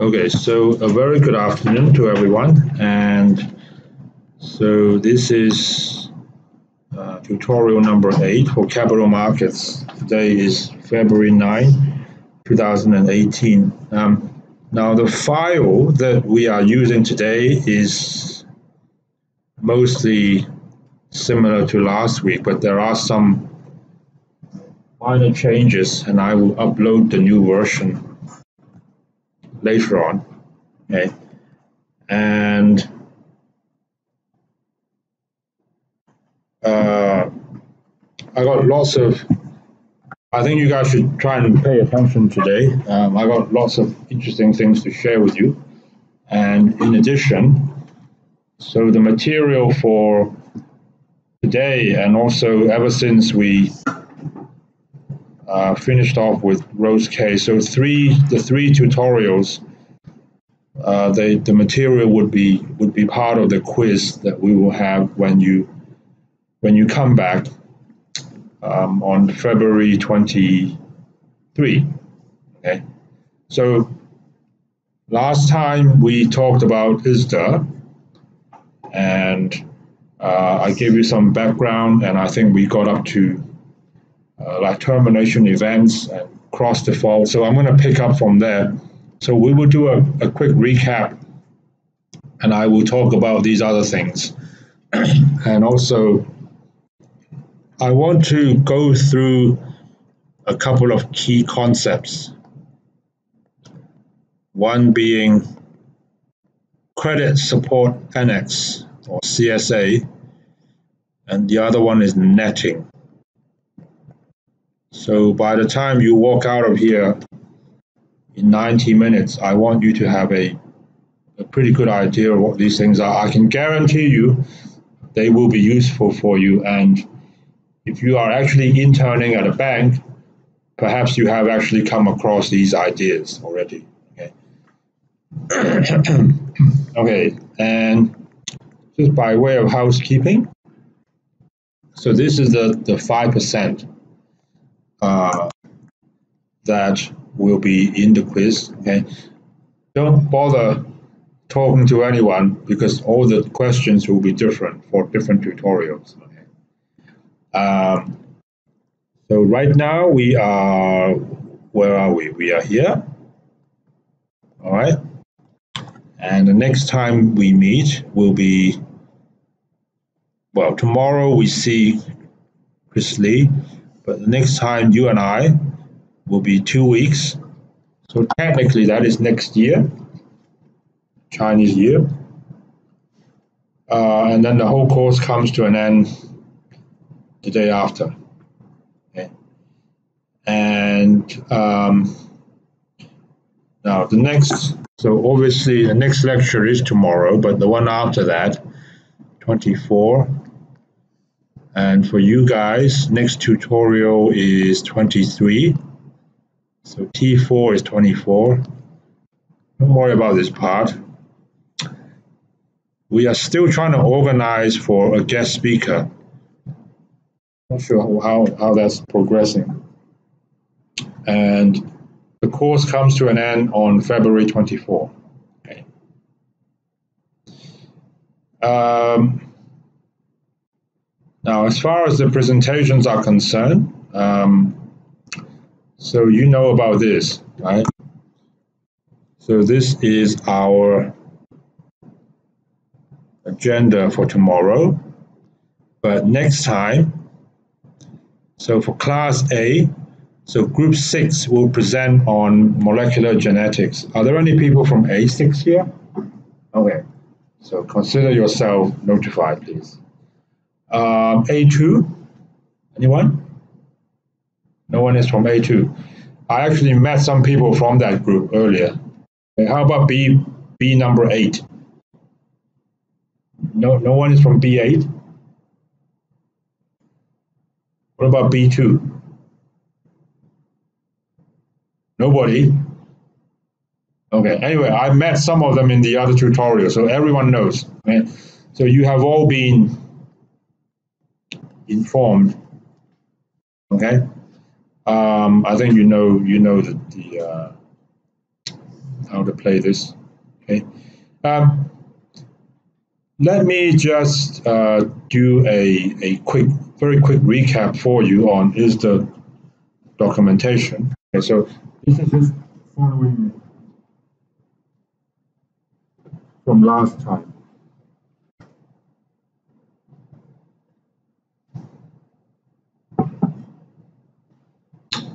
Okay, so a very good afternoon to everyone. And so this is tutorial number 8 for capital markets. Today is February 9, 2018. Now the file that we are using today is mostly similar to last week, but there are some minor changes, and I will upload the new version later on. Okay, and I got lots of, I think you guys should try and pay attention today. I got lots of interesting things to share with you. And in addition, so the material for today, and also ever since we finished off with Rose case, so the three tutorials, the material would be part of the quiz that we will have when you come back on February 23. Okay, so last time we talked about ISDA, and I gave you some background, and I think we got up to like termination events and cross default. So I'm going to pick up from there. So we will do a quick recap, and I will talk about these other things. And also, I want to go through a couple of key concepts. One being Credit Support Annex, or CSA, and the other one is netting. So by the time you walk out of here in 90 minutes, I want you to have a pretty good idea of what these things are. I can guarantee you they will be useful for you, and if you are actually interning at a bank, perhaps you have actually come across these ideas already. Okay. Okay, and just by way of housekeeping, so this is the 5% that will be in the quiz. Okay, don't bother talking to anyone because all the questions will be different for different tutorials. Okay. So right now we are, where are we? We are here. All right. And the next time we meet will be, well, tomorrow we see Chris Lee, but the next time you and I will be 2 weeks. So technically that is next year, Chinese year. And then the whole course comes to an end the day after. Okay. And now the next, so obviously the next lecture is tomorrow, but the one after that, 24. And for you guys, next tutorial is 23. So T4 is 24. Don't worry about this part. We are still trying to organize for a guest speaker. Not sure how that's progressing. And the course comes to an end on February 24. Okay. Now, as far as the presentations are concerned, so you know about this, right? So this is our agenda for tomorrow. But next time, so for class A, so group 6 will present on molecular genetics. Are there any people from A6 here? Okay, so consider yourself notified, please. A2, anyone? No one is from A2. I actually met some people from that group earlier. Okay, how about B number 8? No one is from B8? What about B2? Nobody? Okay, anyway, I met some of them in the other tutorial, so everyone knows. Okay? So you have all been informed. Okay? I think you know how to play this. Okay. Let me just do a very quick recap for you on ISDA documentation. Okay, so this is just following from last time.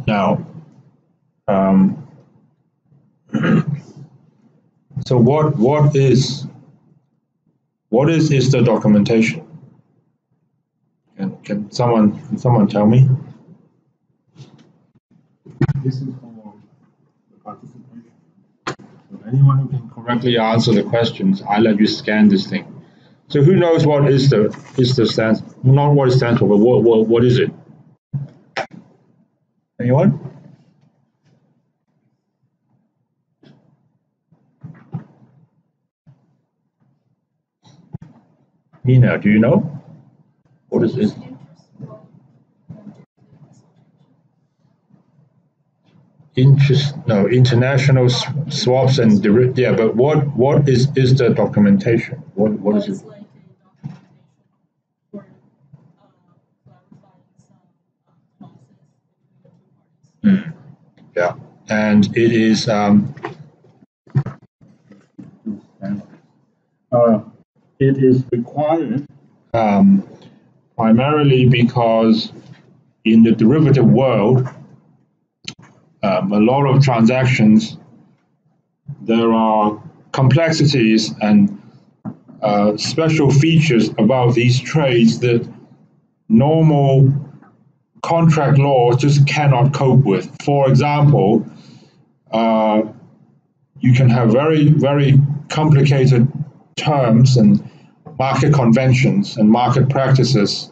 Now, so what is ISDA documentation? Can someone tell me? This is for the participation. So anyone who can correctly answer the questions, I let you scan this thing. So who knows what ISDA stands? Not what it stands for, but what is it? Anyone? Nina, do you know? What is it? International swaps and yeah, but what is the documentation? What is it? Like a documentation for clarifying some clauses between the two parties. Yeah, and it is required primarily because in the derivative world, a lot of transactions, there are complexities and special features about these trades that normal contract law just cannot cope with. For example, you can have very complicated terms and market conventions and market practices.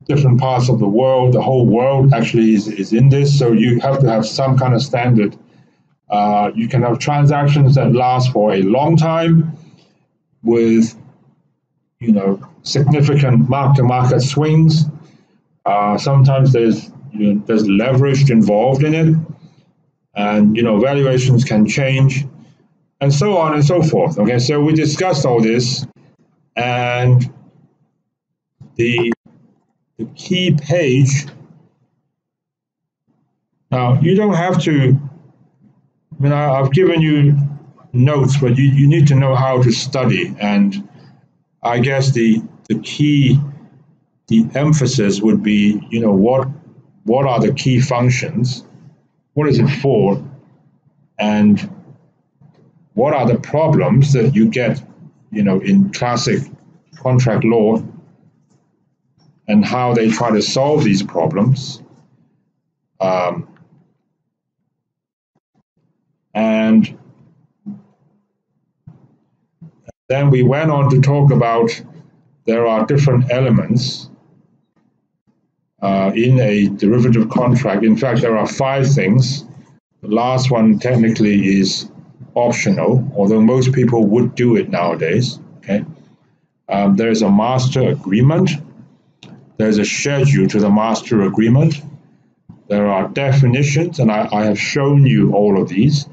Different parts of the world, the whole world actually is in this, so you have to have some kind of standard. You can have transactions that last for a long time with, significant mark-to-market swings. Sometimes there's leverage involved in it, and valuations can change, and so on and so forth. Okay, so we discussed all this, and the key page. Now you don't have to. I've given you notes, but you need to know how to study, and I guess the emphasis would be, what are the key functions, what is it for, and what are the problems that you get, in classic contract law, and how they try to solve these problems. And then we went on to talk about there are different elements in a derivative contract. In fact, there are 5 things. The last one technically is optional, although most people would do it nowadays. Okay, there's a master agreement. There's a schedule to the master agreement. There are definitions, and I have shown you all of these.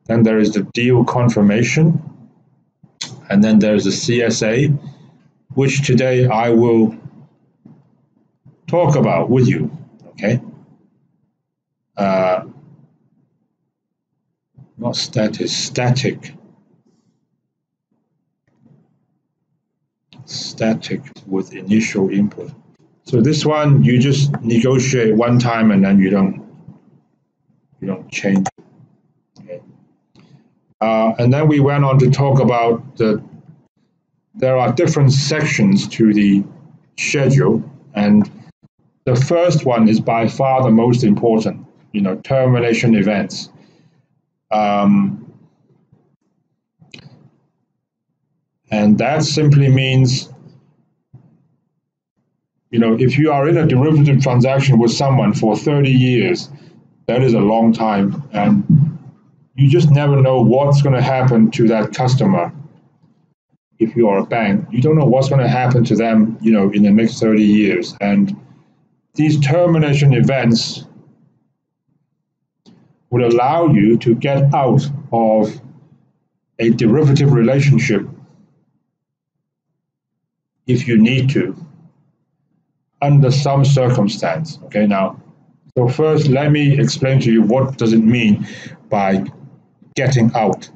Then there is the deal confirmation, and then there's the CSA, which today I will talk about with you. Okay. Not static. Static with initial input. So this one you just negotiate one time and then you don't change. Okay. And then we went on to talk about there are different sections to the schedule, and the first one is by far the most important. Termination events. And that simply means, if you are in a derivative transaction with someone for 30 years, that is a long time, and you just never know what's going to happen to that customer. If you are a bank, you don't know what's going to happen to them, in the next 30 years. And these termination events would allow you to get out of a derivative relationship if you need to, under some circumstance. Okay, now, so first let me explain to you what does it mean by getting out.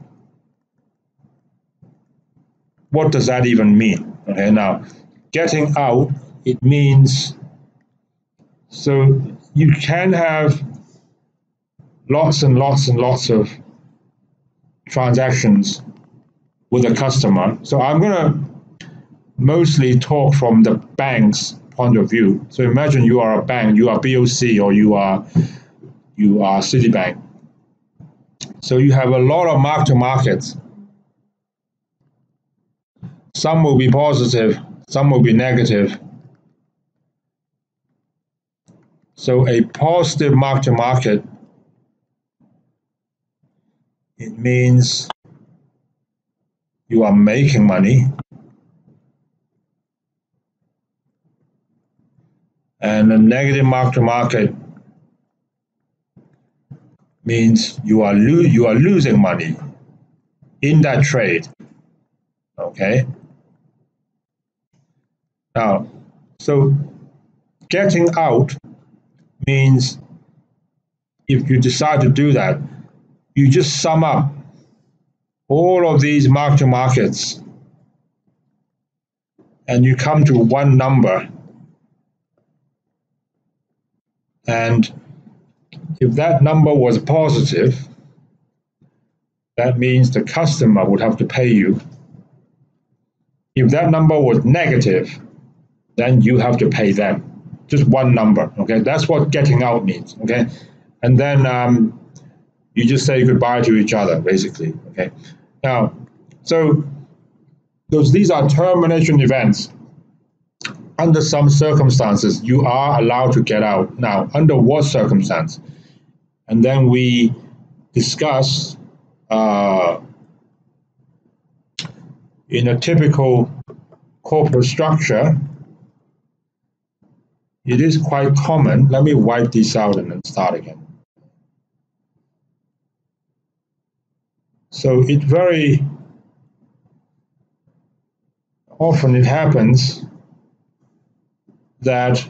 What does that even mean? Okay, now, getting out, it means, so you can have lots and lots and lots of transactions with a customer. So I'm going to mostly talk from the bank's point of view. So imagine you are a bank, you are BOC, or you are Citibank. So you have a lot of mark-to-markets. Some will be positive, some will be negative. So a positive mark-to-market, it means you are making money. And a negative mark-to-market means you are losing money in that trade. Okay? Now, so getting out means if you decide to do that, you just sum up all of these mark-to-markets and you come to one number. And if that number was positive, that means the customer would have to pay you. If that number was negative, then you have to pay them. Just one number, okay? That's what getting out means, okay? And then you just say goodbye to each other, basically, okay? Now, so these are termination events. Under some circumstances, you are allowed to get out. Now, under what circumstance? And then we discuss in a typical corporate structure, it is quite common. Let me wipe this out and then start again. So it very often it happens that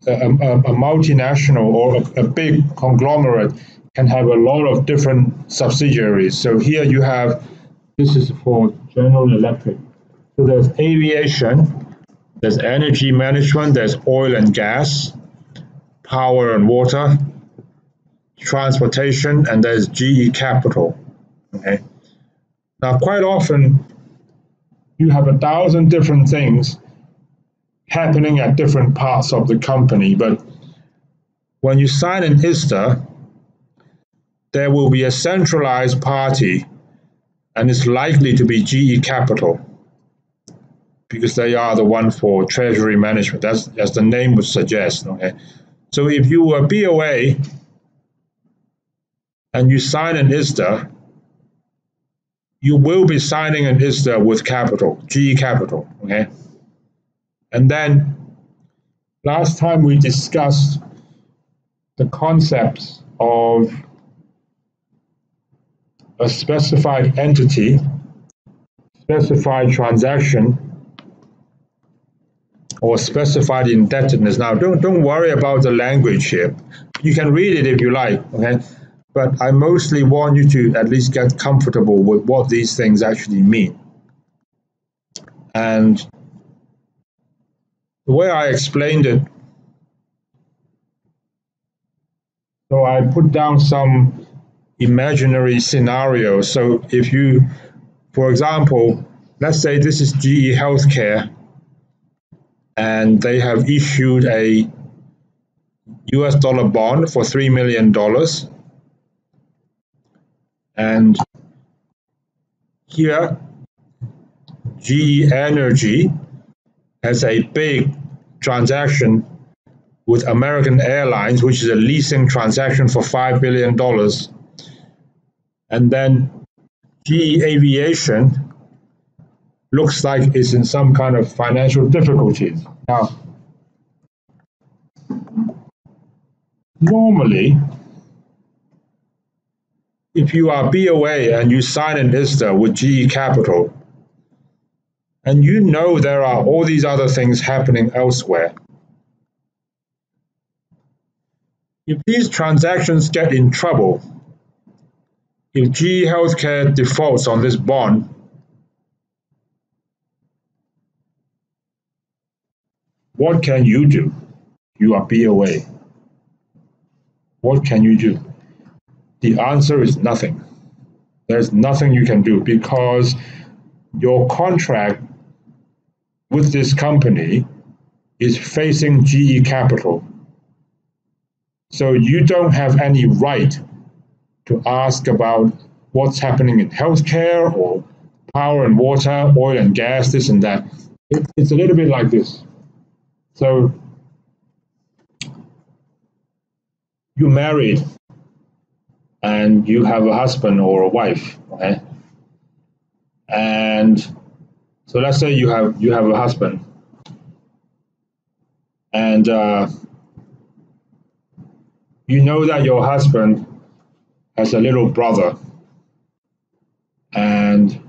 a multinational or a big conglomerate can have a lot of different subsidiaries. So here you have, this is for General Electric. So there's aviation, there's energy management, there's oil and gas, power and water, transportation, and there's GE Capital. Okay. Now, quite often you have 1,000 different things happening at different parts of the company, but when you sign an ISDA, there will be a centralized party, and it's likely to be GE Capital because they are the one for treasury management. That's as the name would suggest. Okay, so if you were BOA and you sign an ISDA, you will be signing an ISDA with Capital, GE Capital. Okay, and then last time we discussed the concepts of a specified entity, specified transaction, or specified indebtedness. Now, don't worry about the language here. You can read it if you like, okay? But I mostly want you to at least get comfortable with what these things actually mean. And the way I explained it, so I put down some imaginary scenarios. So if you, for example, let's say this is GE Healthcare, and they have issued a US dollar bond for $3 million. And here, GE Energy has a big transaction with American Airlines, which is a leasing transaction for $5 billion. And then GE Aviation looks like it's in some kind of financial difficulties. Now, normally, if you are BOA and you sign an ISDA with GE Capital, and you know there are all these other things happening elsewhere, if these transactions get in trouble, if GE Healthcare defaults on this bond, what can you do? You are BOA. What can you do? The answer is nothing. There's nothing you can do because your contract with this company is facing GE Capital. So you don't have any right to ask about what's happening in healthcare or power and water, oil and gas, this and that. It's a little bit like this. So you're married and you have a husband or a wife, okay? And so let's say you have a husband, and you know that your husband has a little brother, and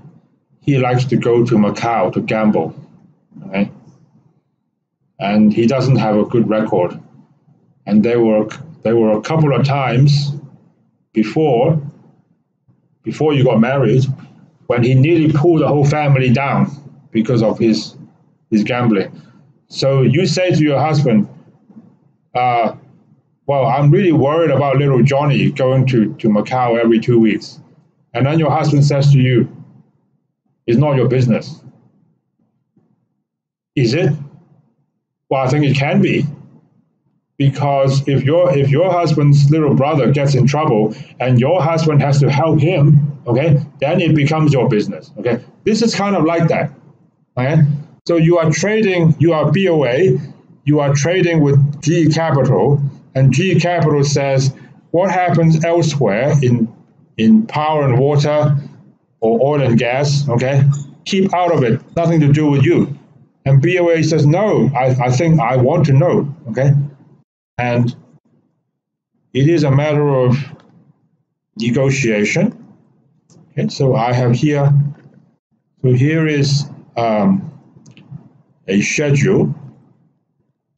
he likes to go to Macau to gamble, okay? And he doesn't have a good record. And there were a couple of times before you got married when he nearly pulled the whole family down because of his gambling. So you say to your husband, well, I'm really worried about little Johnny going to Macau every 2 weeks. And then your husband says to you, it's not your business. Is it? Well, I think it can be. Because if your husband's little brother gets in trouble and your husband has to help him, okay, then it becomes your business. Okay. This is kind of like that. Okay. So you are BOA, you are trading with GE Capital, and GE Capital says what happens elsewhere in power and water or oil and gas, okay, keep out of it, nothing to do with you. And BOA says, no, I think I want to know, okay? And it is a matter of negotiation. Okay, so I have here, so here is a schedule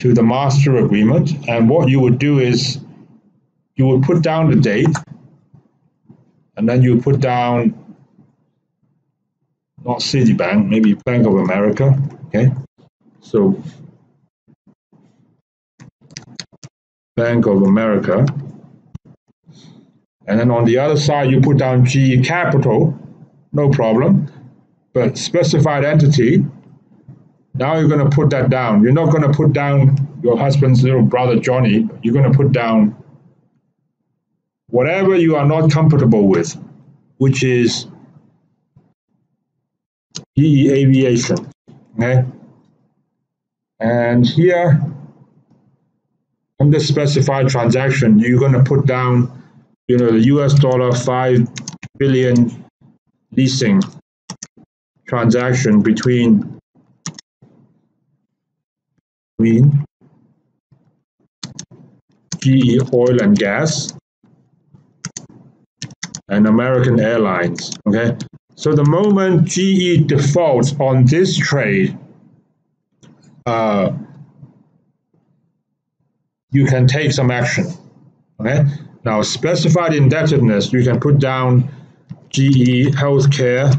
to the master agreement. And what you would do is you would put down the date, and then you put down, not Citibank, maybe Bank of America, okay? So Bank of America. And then on the other side, you put down GE Capital, no problem. But specified entity, now you're going to put that down. You're not going to put down your husband's little brother, Johnny. You're going to put down whatever you are not comfortable with, which is GE Aviation, okay? And here, under specified transaction, you're going to put down, the US dollar 5 billion leasing transaction between GE Oil and Gas and American Airlines, okay? So the moment GE defaults on this trade, you can take some action, okay? Now, specified indebtedness, you can put down GE Healthcare,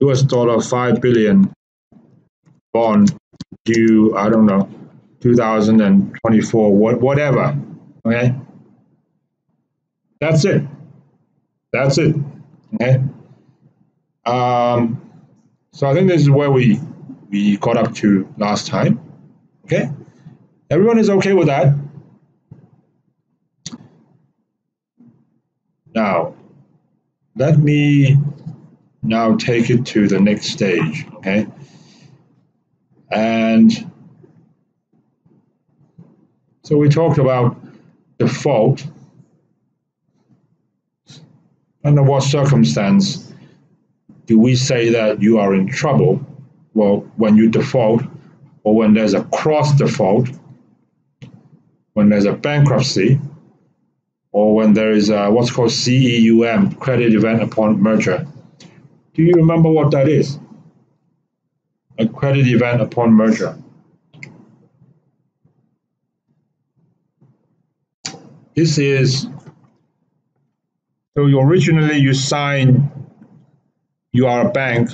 US dollar 5 billion bond due, I don't know, 2024, whatever, okay? That's it. That's it, okay? So I think this is where we got up to last time, okay? Everyone is okay with that? Now, let me now take it to the next stage, okay? And so we talked about default. Under what circumstance do we say that you are in trouble? Well, when you default, or when there's a cross default, when there's a bankruptcy, or when there is what's called CEUM, credit event upon merger. Do you remember what that is? A credit event upon merger. This is, so originally you are a bank,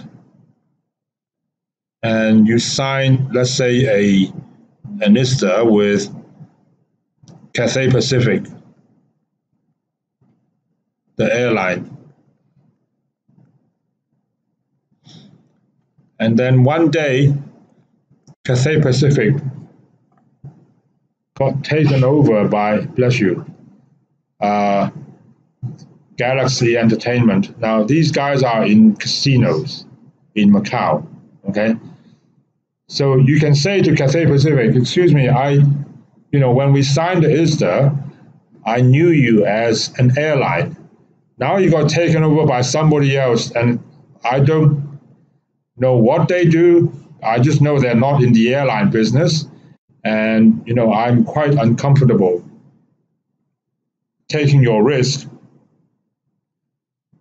and you sign, let's say, an ISDA with Cathay Pacific, the airline. And then one day, Cathay Pacific got taken over by, bless you, Galaxy Entertainment. Now, these guys are in casinos in Macau, okay? So you can say to Cathay Pacific, excuse me, when we signed the ISDA, I knew you as an airline. Now you got taken over by somebody else, and I don't know what they do. I just know they're not in the airline business, and I'm quite uncomfortable taking your risk,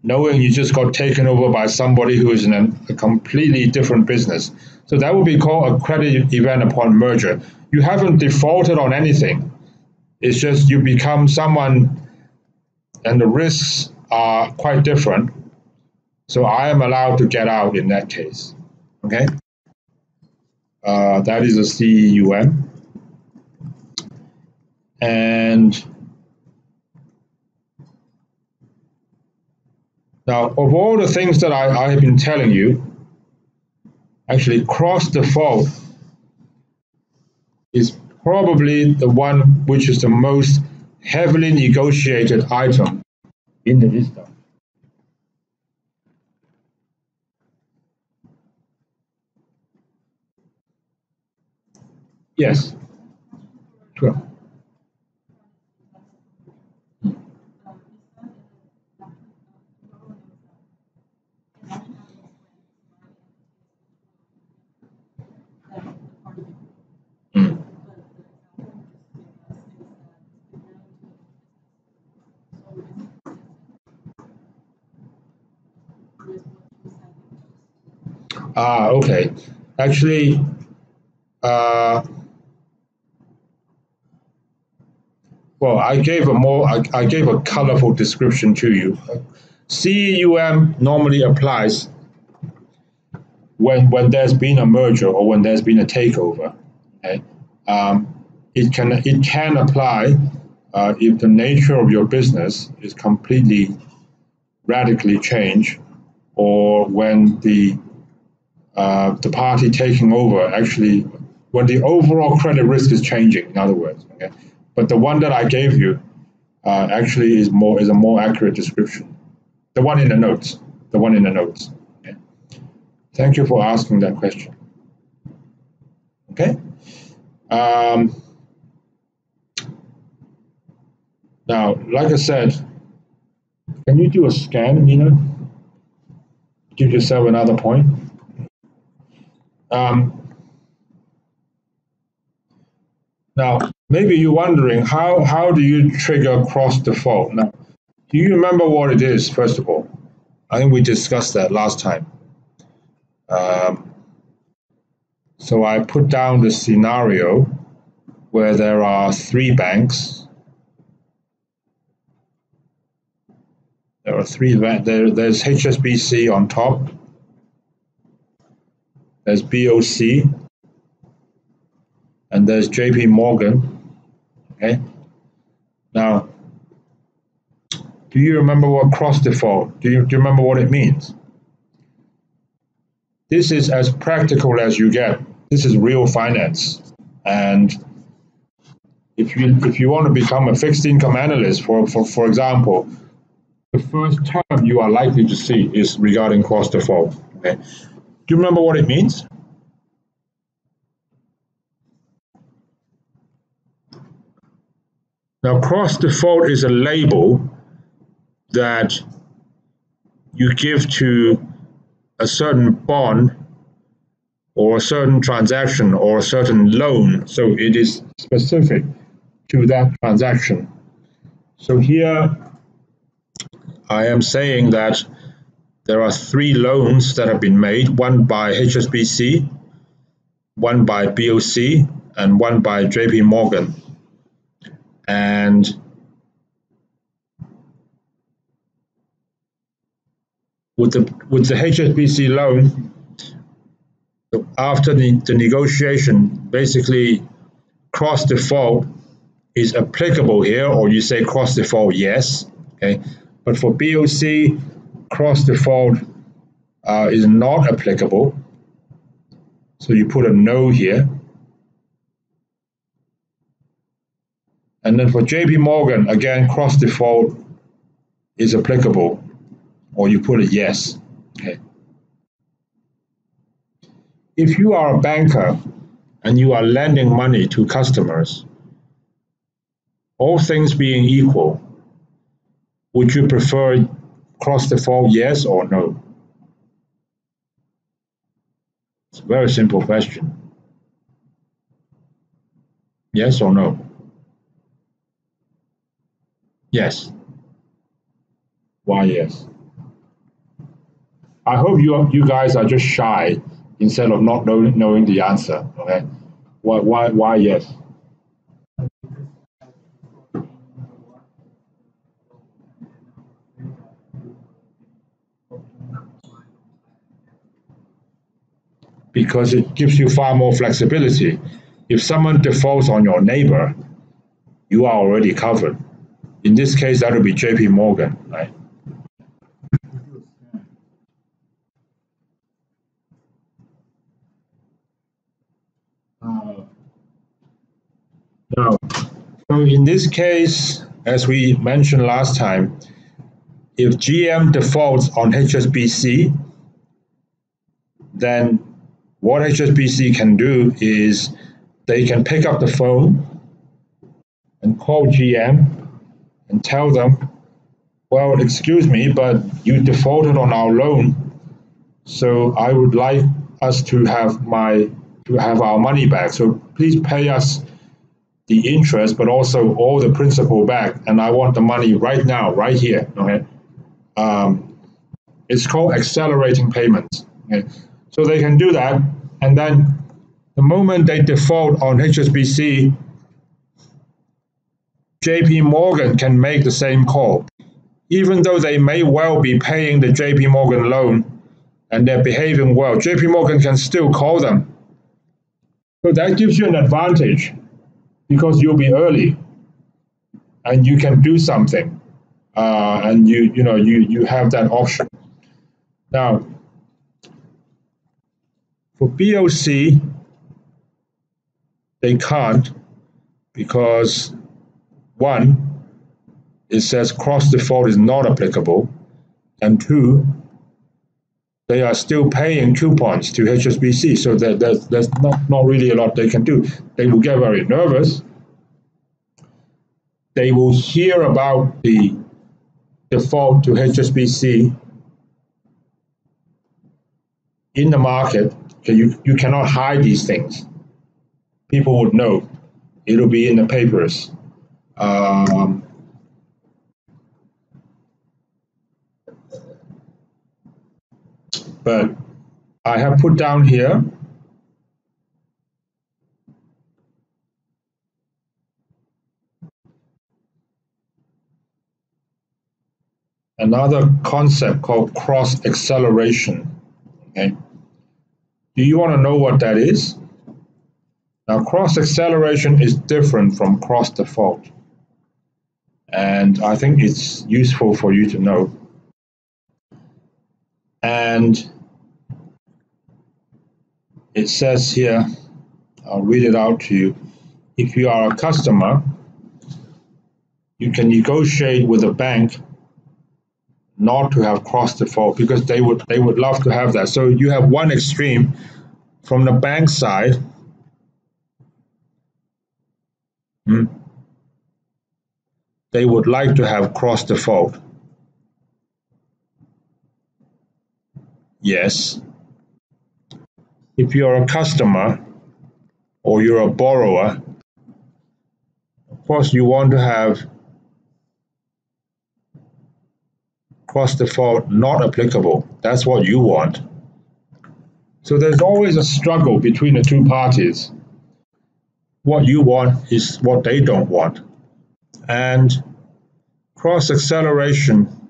knowing you just got taken over by somebody who is in a completely different business. So that would be called a credit event upon merger. You haven't defaulted on anything. It's just you become someone, and the risks are quite different. So I am allowed to get out in that case. Okay? That is a CEUM. And now, of all the things that I have been telling you, actually cross default is probably the one which is the most heavily negotiated item in the ISDA. Yes, sure. Okay. Actually, well, I gave a colorful description to you. CEUM normally applies when there's been a merger or when there's been a takeover. Okay, it can apply if the nature of your business is completely radically changed, or when the party taking over actually, when the overall credit risk is changing. In other words, okay. But the one that I gave you actually is a more accurate description. The one in the notes. The one in the notes. Okay. Thank you for asking that question. Okay. Now, like I said, can you do a scan, Nina? Give yourself another point. Now, maybe you're wondering, how do you trigger cross default? Now, do you remember what it is, first of all? I think we discussed that last time. So I put down the scenario where there are three banks. There are three banks. There's HSBC on top. There's BOC. And there's JP Morgan. Okay. Now, do you remember what cross default? Do you remember what it means? This is as practical as you get. This is real finance. And if you want to become a fixed income analyst, for example, the first term you are likely to see is regarding cross default. Okay. Do you remember what it means? Now, cross default is a label that you give to a certain bond or a certain transaction or a certain loan. So it is specific to that transaction. So here I am saying that there are 3 loans that have been made, one by HSBC, one by BOC, and one by JP Morgan. And with the HSBC loan, after the negotiation, basically cross default is applicable here, or you say cross default yes, okay. But for BOC, cross default is not applicable, so you put a no here. And then for JP Morgan, again, cross default is applicable, or you put a yes, okay. If you are a banker and you are lending money to customers, all things being equal, would you prefer cross default yes or no? It's a very simple question. Yes or no? Yes. Why yes? I hope you guys are just shy instead of not knowing the answer. Okay. Why yes? Because it gives you far more flexibility. If someone defaults on your neighbor, you are already covered. In this case, that would be JP Morgan, right? Now, so in this case, as we mentioned last time, if GM defaults on HSBC, then what HSBC can do is they can pick up the phone and call GM and tell them, well, excuse me, but you defaulted on our loan, so I would like us to have our money back. So please pay us the interest, but also all the principal back, and I want the money right now, right here. Okay, it's called accelerating payments. Okay, so they can do that, and then the moment they default on HSBC, JP Morgan can make the same call. Even though they may well be paying the JP Morgan loan and they're behaving well, JP Morgan can still call them. So that gives you an advantage because you'll be early and you can do something, and you have that option. Now, for BOC, they can't because one, it says cross default is not applicable, and two, they are still paying coupons to HSBC, so there's not really a lot they can do. They will get very nervous. They will hear about the default to HSBC in the market. Okay, you cannot hide these things. People would know. It'll be in the papers. But I have put down here another concept called cross acceleration. Okay. Do you want to know what that is? Now, cross acceleration is different from cross default, and I think it's useful for you to know. And it says here, I'll read it out to you. If you are a customer, you can negotiate with a bank not to have cross default because they would love to have that. So you have one extreme from the bank side. They would like to have cross default. Yes. If you're a customer or you're a borrower, of course you want to have cross default not applicable. That's what you want. So there's always a struggle between the two parties. What you want is what they don't want. And cross acceleration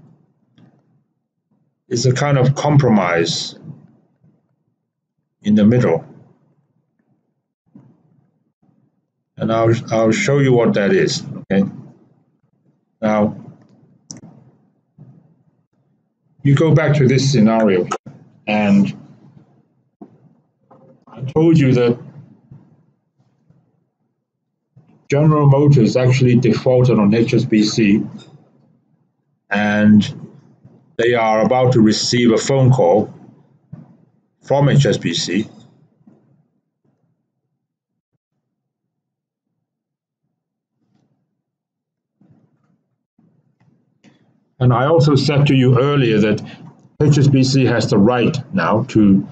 is a kind of compromise in the middle. And I'll show you what that is. Okay. Now, you go back to this scenario, and I told you that General Motors actually defaulted on HSBC, and they are about to receive a phone call from HSBC. And I also said to you earlier that HSBC has the right now to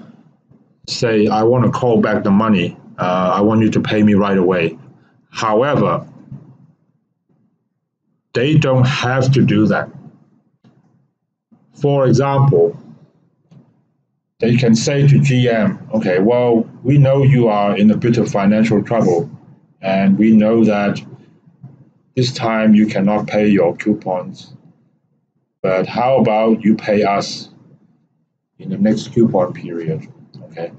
say, I want to call back the money. I want you to pay me right away. However, they don't have to do that. For example, they can say to GM, okay, well, we know you are in a bit of financial trouble, and we know that this time you cannot pay your coupons, but how about you pay us in the next coupon period, okay?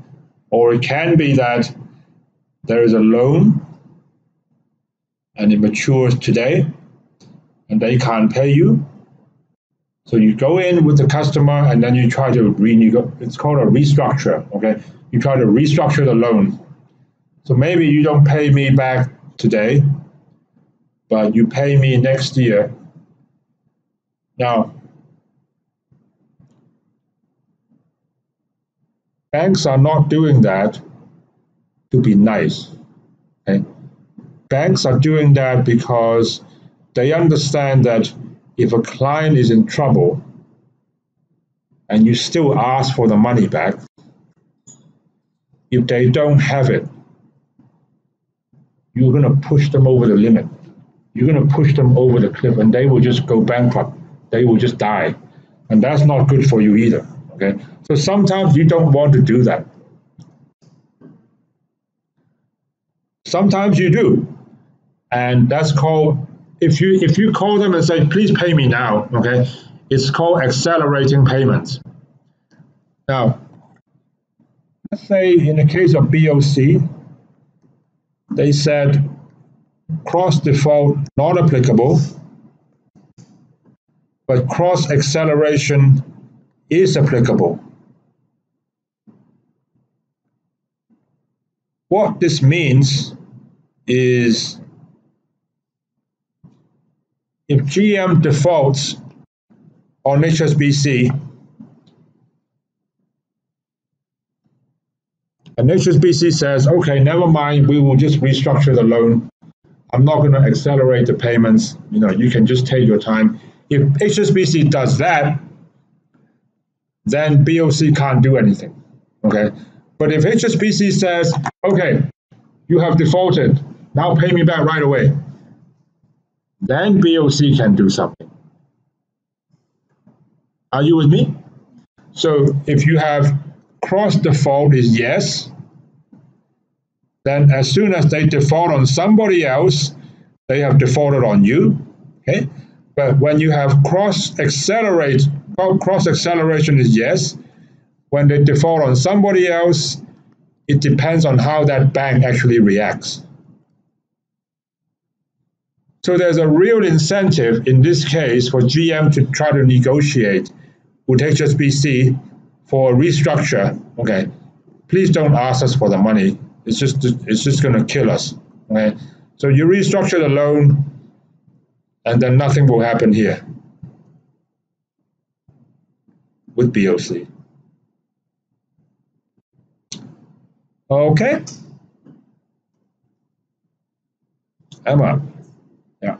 Or it can be that there is a loan and it matures today and they can't pay you. So you go in with the customer and then you try to renegotiate. It's called a restructure, okay? You try to restructure the loan. So maybe you don't pay me back today, but you pay me next year. Now, banks are not doing that to be nice, okay? Banks are doing that because they understand that if a client is in trouble and you still ask for the money back, if they don't have it, you're going to push them over the limit. You're going to push them over the cliff and they will just go bankrupt. They will just die. And that's not good for you either, okay? So sometimes you don't want to do that. Sometimes you do. And that's called, if you call them and say, please pay me now, okay, it's called accelerating payments. Now, let's say in the case of BOC, they said cross default not applicable, but cross acceleration is applicable. What this means is if GM defaults on HSBC and HSBC says, okay, never mind, we will just restructure the loan. I'm not going to accelerate the payments. You know, you can just take your time. If HSBC does that, then BOC can't do anything, okay? But if HSBC says, okay, you have defaulted, now pay me back right away, then BOC can do something. Are you with me? So if you have cross default is yes, then as soon as they default on somebody else, they have defaulted on you, okay? But when you have cross acceleration is yes. When they default on somebody else, it depends on how that bank actually reacts. So there's a real incentive in this case for GM to try to negotiate with HSBC for a restructure. Okay, please don't ask us for the money. It's just going to kill us. Okay, so you restructure the loan, and then nothing will happen here with BOC. Okay, Emma. Yeah.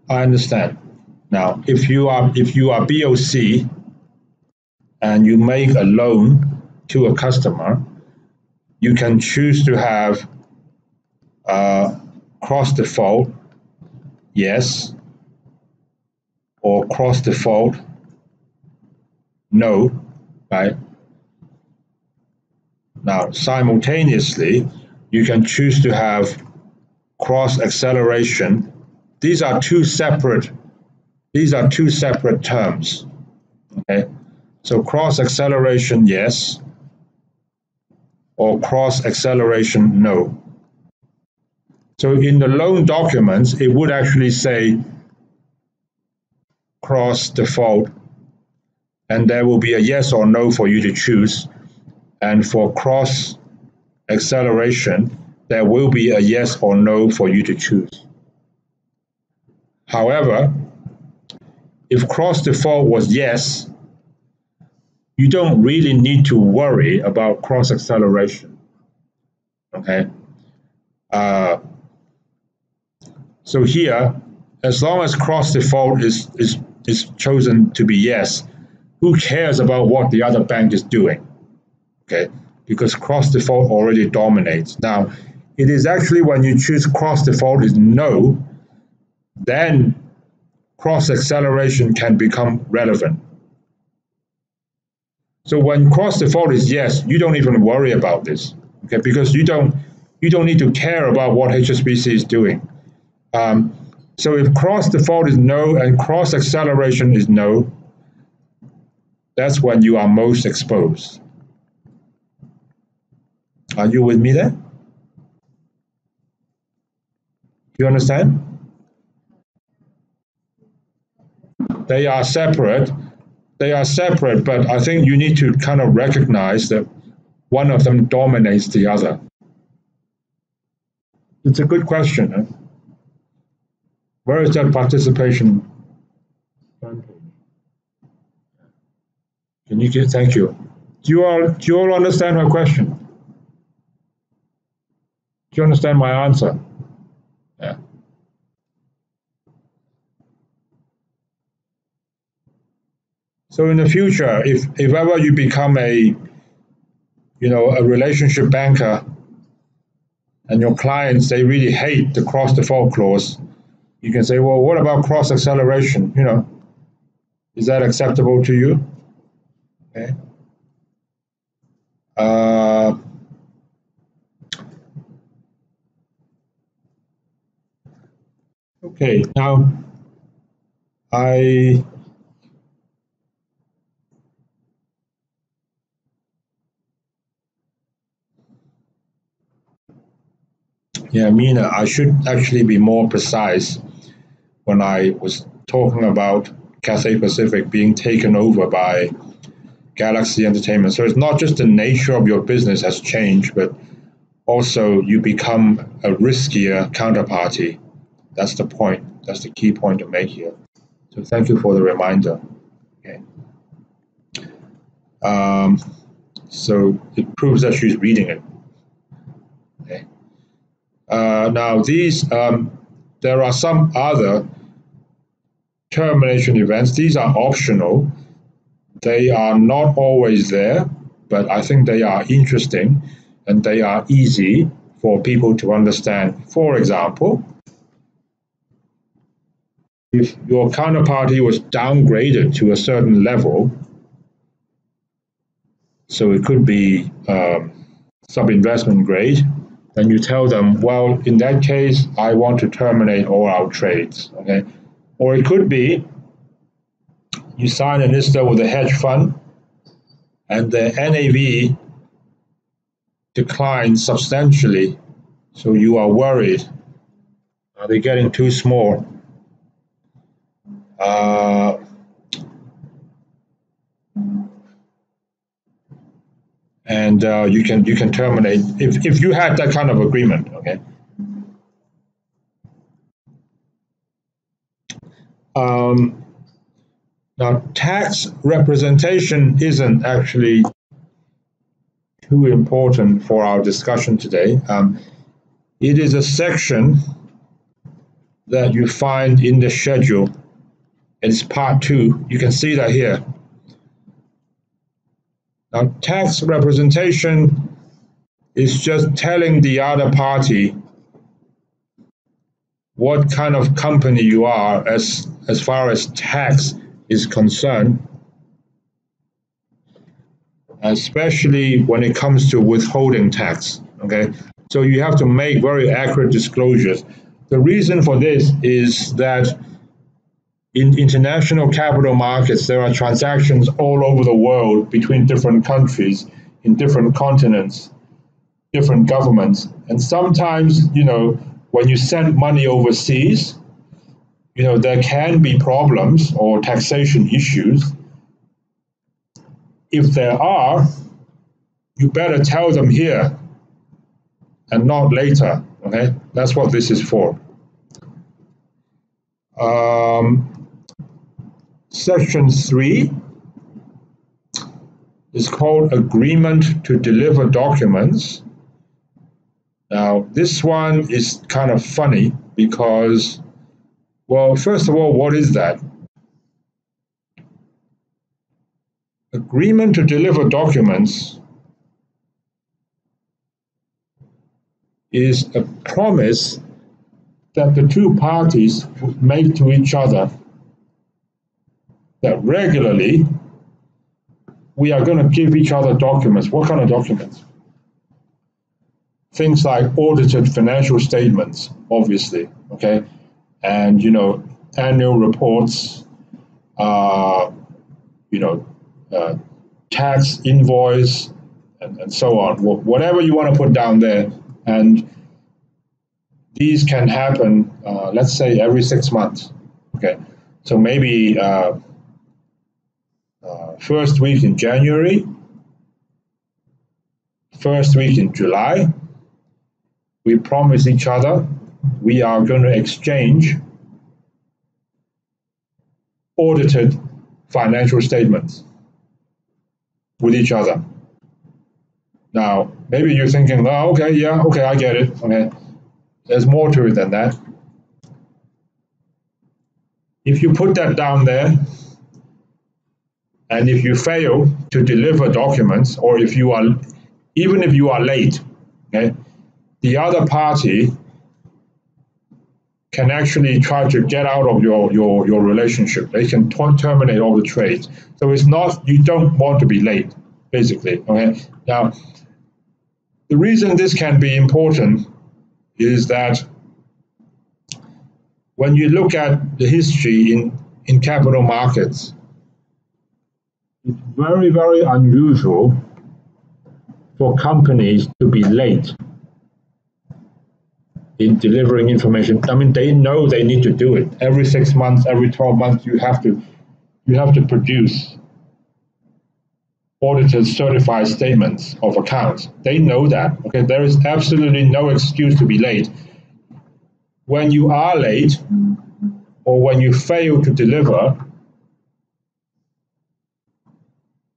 I understand. Now, if you are BOC and you make a loan to a customer, you can choose to have cross default, yes, or cross default, no, right? Now, simultaneously, you can choose to have cross acceleration. These are two separate terms. Okay, so cross acceleration, yes, or cross acceleration, no. So in the loan documents, it would actually say cross default, and there will be a yes or no for you to choose. And for cross acceleration, there will be a yes or no for you to choose. However, if cross default was yes, you don't really need to worry about cross acceleration. Okay. So here, as long as cross default is chosen to be yes, who cares about what the other bank is doing? Okay, because cross default already dominates. Now, it is actually when you choose cross default is no, then cross acceleration can become relevant. So when cross default is yes, you don't even worry about this, okay? Because you don't need to care about what HSBC is doing. So if cross default is no and cross acceleration is no, that's when you are most exposed. Are you with me there? Do you understand? They are separate, but I think you need to kind of recognize that one of them dominates the other. It's a good question. Huh? Where is that participation? Can you get? Thank you. Do you all understand her question? Do you understand my answer? Yeah. So in the future, if ever you become a relationship banker, and your clients they really hate the cross default clause, you can say, well, what about cross acceleration? Is that acceptable to you? Okay. Okay. Now, Mina, I should actually be more precise when I was talking about Cathay Pacific being taken over by Galaxy Entertainment. So it's not just the nature of your business has changed, but also you become a riskier counterparty. That's the point. That's the key point to make here. So thank you for the reminder. Okay. So it proves that she's reading it. Okay. Now these, there are some other termination events. These are optional. They are not always there, but I think they are interesting and they are easy for people to understand. For example, if your counterparty was downgraded to a certain level, so it could be sub-investment grade, then you tell them, well, in that case, I want to terminate all our trades, okay? Or it could be you sign an ISDA with a hedge fund and the NAV declines substantially, so you are worried. Are they getting too small? And you can terminate if you had that kind of agreement, okay? Now, tax representation isn't actually too important for our discussion today. It is a section that you find in the schedule. It's part 2. You can see that here. Now, tax representation is just telling the other party what kind of company you are as far as tax is concerned, especially when it comes to withholding tax, okay? So you have to make very accurate disclosures. The reason for this is that in international capital markets, there are transactions all over the world between different countries, in different continents, different governments. And sometimes, when you send money overseas, there can be problems or taxation issues. If there are, you better tell them here and not later, okay? That's what this is for. Section 3 is called Agreement to Deliver Documents. Now, this one is kind of funny because, well, first of all, what is that? Agreement to deliver documents is a promise that the two parties would make to each other that regularly we are going to give each other documents. What kind of documents? Things like audited financial statements, obviously, okay? And, annual reports, tax invoice, and so on. Whatever you want to put down there. And these can happen, let's say, every 6 months, okay? So maybe first week in January, first week in July, we promise each other we are going to exchange audited financial statements with each other. Now, maybe you're thinking, oh, okay, yeah, okay, I get it, okay. There's more to it than that. If you put that down there, and if you fail to deliver documents, or even if you are late, okay, the other party can actually try to get out of your relationship. They can terminate all the trades. So it's not, you don't want to be late, basically, okay? Now, the reason this can be important is that when you look at the history in capital markets, it's very, very unusual for companies to be late in delivering information. I mean, they know they need to do it. Every 6 months, every 12 months, you have to produce audited certified statements of accounts. They know that, okay? There is absolutely no excuse to be late. When you are late, or when you fail to deliver,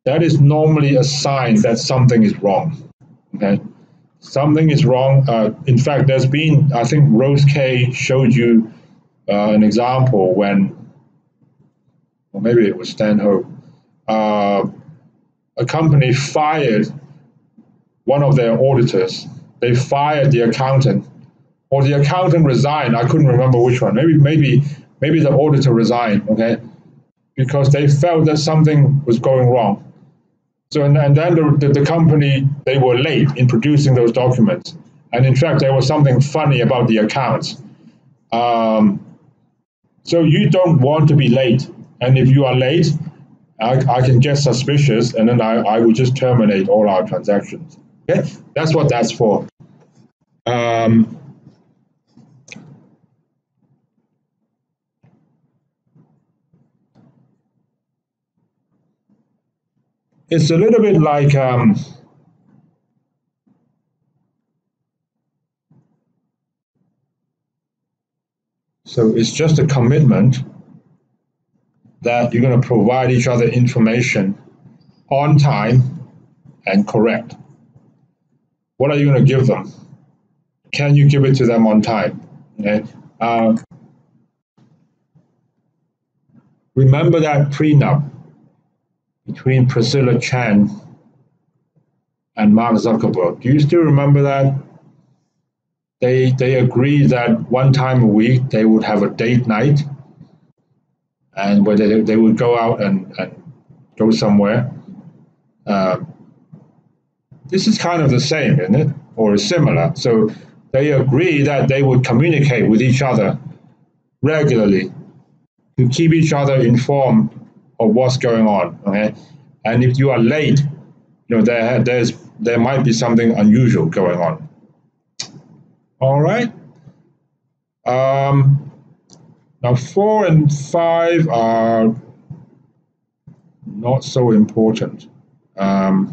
that is normally a sign that something is wrong, okay? Something is wrong. In fact, there's been, I think Rose K showed you an example when, or maybe it was Stan Ho, a company fired one of their auditors. They fired the accountant, or the accountant resigned. I couldn't remember which one. Maybe the auditor resigned, okay? Because they felt that something was going wrong. So, and then the company, they were late in producing those documents. And in fact, there was something funny about the accounts. So you don't want to be late. And if you are late, I can get suspicious, and then I will just terminate all our transactions. Okay, that's what that's for. It's a little bit like so it's just a commitment that you're going to provide each other information on time and correct. What are you going to give them? can you give it to them on time? Okay. Remember that prenup between Priscilla Chan and Mark Zuckerberg? Do you still remember that? They agreed that one time a week they would have a date night, and where they would go out and go somewhere. This is kind of the same, isn't it? Or similar. So they agree that they would communicate with each other regularly to keep each other informed of what's going on. Okay, and if you are late, there might be something unusual going on. All right. Now 4 and 5 are not so important. A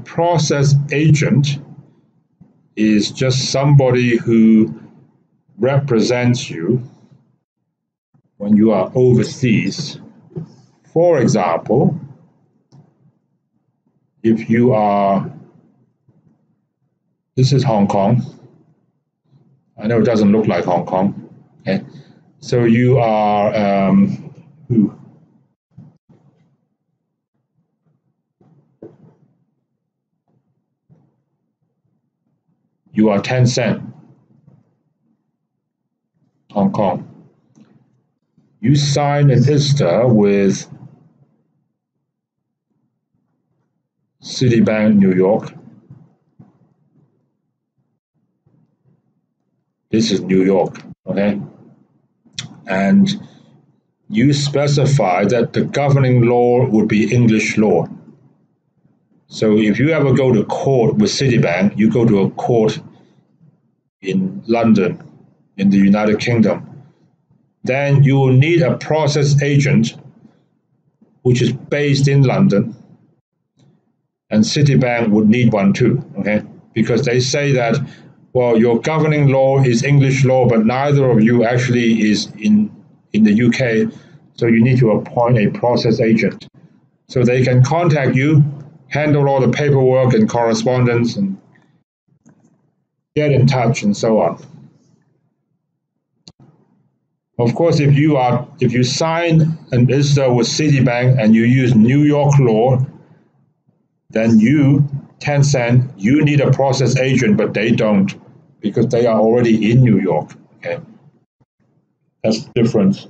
process agent is just somebody who represents you when you are overseas. For example, if you are, this is Hong Kong. I know it doesn't look like Hong Kong. Okay, so you are who? You are Tencent, Hong Kong. You sign an ISDA with Citibank, New York. This is New York, okay? And you specify that the governing law would be English law. So if you ever go to court with Citibank, you go to a court in London, in the United Kingdom, then you will need a process agent which is based in London, and Citibank would need one too, okay? Because they say that, well, your governing law is English law, but neither of you actually is in the UK, so you need to appoint a process agent. So they can contact you, handle all the paperwork and correspondence, and get in touch and so on. Of course, if you sign an ISDA with Citibank and you use New York law, then you, Tencent, you need a process agent, but they don't, because they are already in New York. Okay, that's the difference.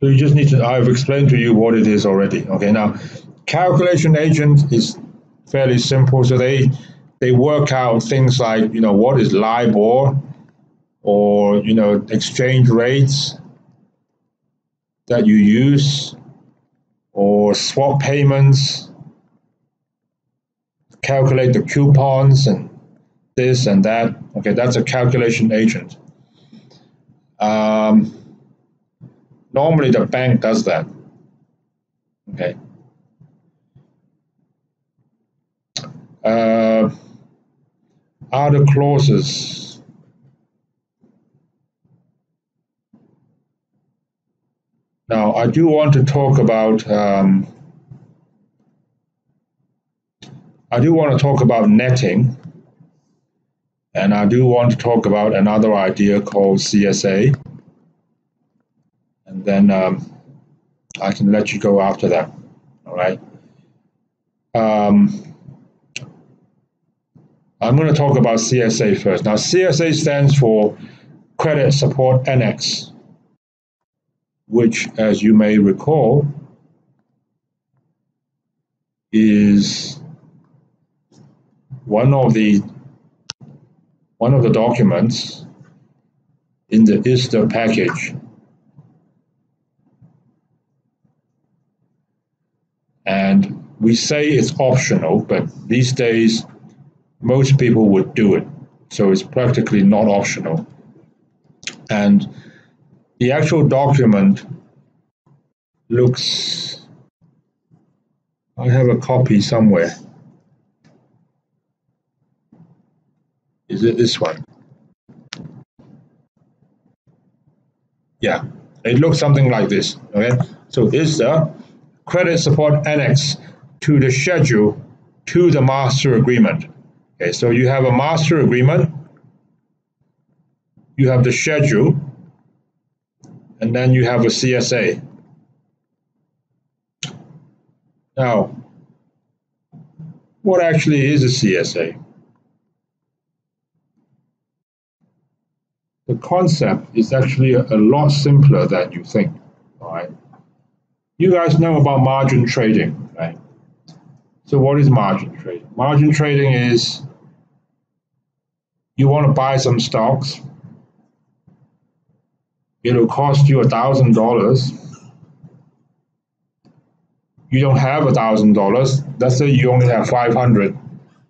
So you just need to, I've explained to you what it is already. Okay, now calculation agent is fairly simple. So they work out things like, what is LIBOR, or, exchange rates that you use, or swap payments, calculate the coupons and this and that. Okay, that's a calculation agent. Normally the bank does that. Okay. Other clauses. Now I do want to talk about netting, and I do want to talk about another idea called CSA, and then I can let you go after that. All right. I'm going to talk about CSA first. Now, CSA stands for Credit Support Annex, which, as you may recall, is one of the documents in the ISDA package. And we say it's optional, but these days most people would do it, so it's practically not optional. And the actual document looks, I have a copy somewhere. Is it this one? Yeah, it looks something like this. Okay, so ISDA, credit support annex to the schedule to the master agreement. Okay, so you have a master agreement, you have the schedule, and then you have a CSA. Now, what actually is a CSA? The concept is actually a lot simpler than you think, all right? You guys know about margin trading, right? So what is margin trading? Margin trading is you want to buy some stocks. It'll cost you $1,000. You don't have $1,000. Let's say you only have 500.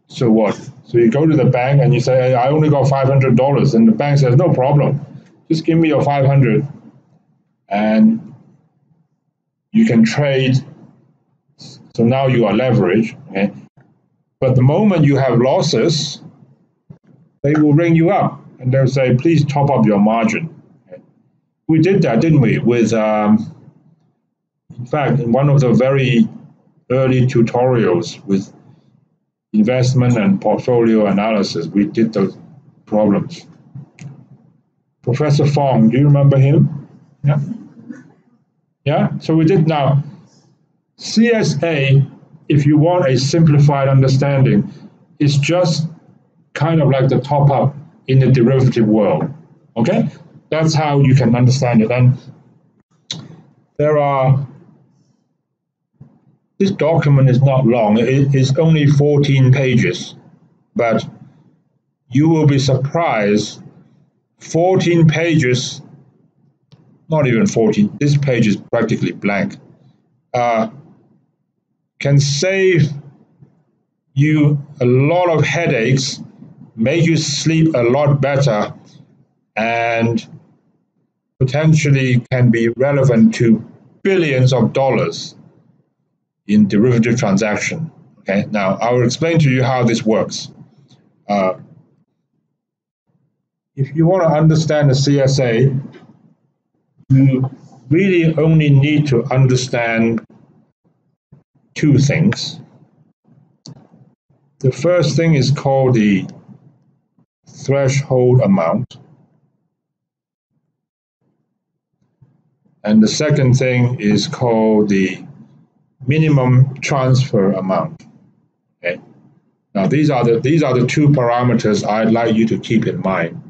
So what? So you go to the bank and you say, hey, I only got $500. And the bank says, no problem. Just give me your 500 and you can trade. So now you are leveraged. Okay? But the moment you have losses, they will ring you up and they'll say, please top up your margin. Okay? We did that, didn't we? With, in fact, in one of the very early tutorials with investment and portfolio analysis, we did those problems. Professor Fong, do you remember him? Yeah? Yeah? So we did now. CSA, if you want a simplified understanding, is just kind of like the top up in the derivative world. Okay? That's how you can understand it. And this document is not long. It's only 14 pages, but you will be surprised. 14 pages, not even 14, this page is practically blank, can save you a lot of headaches, make you sleep a lot better, and potentially can be relevant to billions of dollars in derivative transaction. Okay, now I will explain to you how this works. If you want to understand the CSA, you really only need to understand two things. The first thing is called the threshold amount. And the second thing is called the minimum transfer amount. Okay. Now these are the two parameters I'd like you to keep in mind.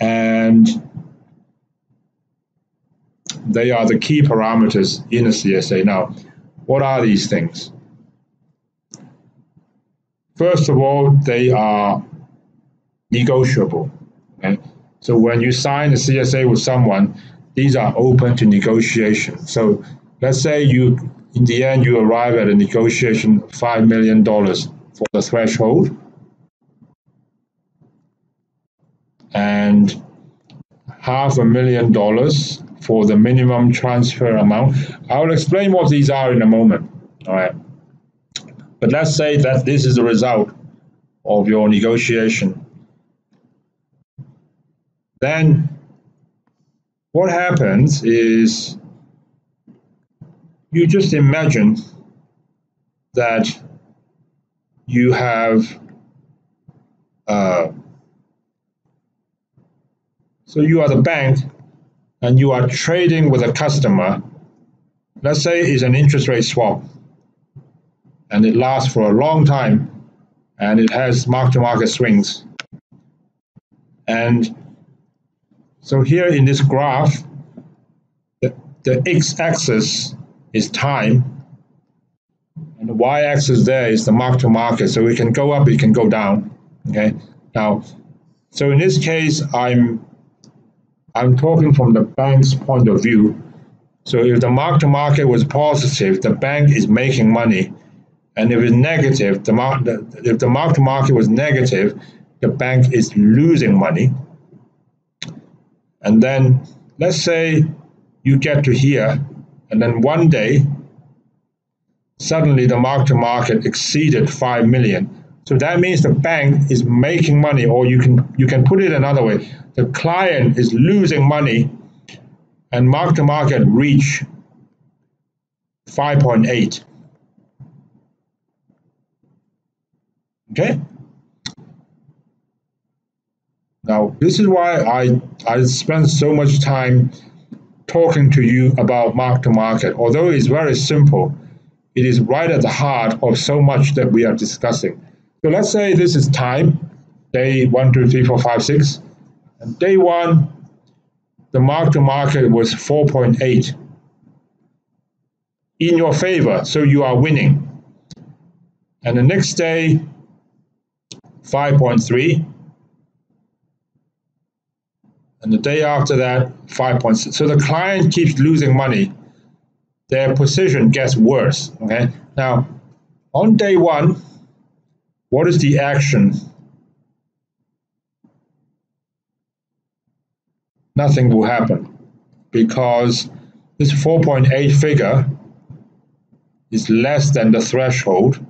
And they are the key parameters in a CSA. Now, what are these things? First of all, they are negotiable. Okay? So when you sign a CSA with someone, these are open to negotiation. So let's say in the end, you arrive at a negotiation of $5 million for the threshold and $500,000 for the minimum transfer amount. I will explain what these are in a moment. All right. But let's say that this is the result of your negotiation. Then what happens is you just imagine that you have so you are the bank and you are trading with a customer. Let's say it's an interest rate swap and it lasts for a long time and it has mark-to-market swings. And so here in this graph, the x-axis is time and the y-axis there is the mark-to-market. So it can go up, it can go down. Okay. Now, so in this case, I'm talking from the bank's point of view. So if the mark-to-market was positive, the bank is making money. And if it's negative, if the mark-to-market was negative, the bank is losing money. And then let's say you get to here, and then one day, suddenly the mark-to-market exceeded 5 million. So that means the bank is making money, or you can put it another way. The client is losing money and mark-to-market reach 5.8. Okay? Now, this is why I spend so much time talking to you about mark-to-market. Although it's very simple, it is right at the heart of so much that we are discussing. So let's say this is time, day 1, 2, 3, 4, 5, 6. And day 1, the mark-to-market was 4.8 in your favor, so you are winning. And the next day, 5.3. And the day after that, 5.6. So the client keeps losing money. Their position gets worse. Okay. Now, on day 1, what is the action? Nothing will happen because this 4.8 figure is less than the threshold.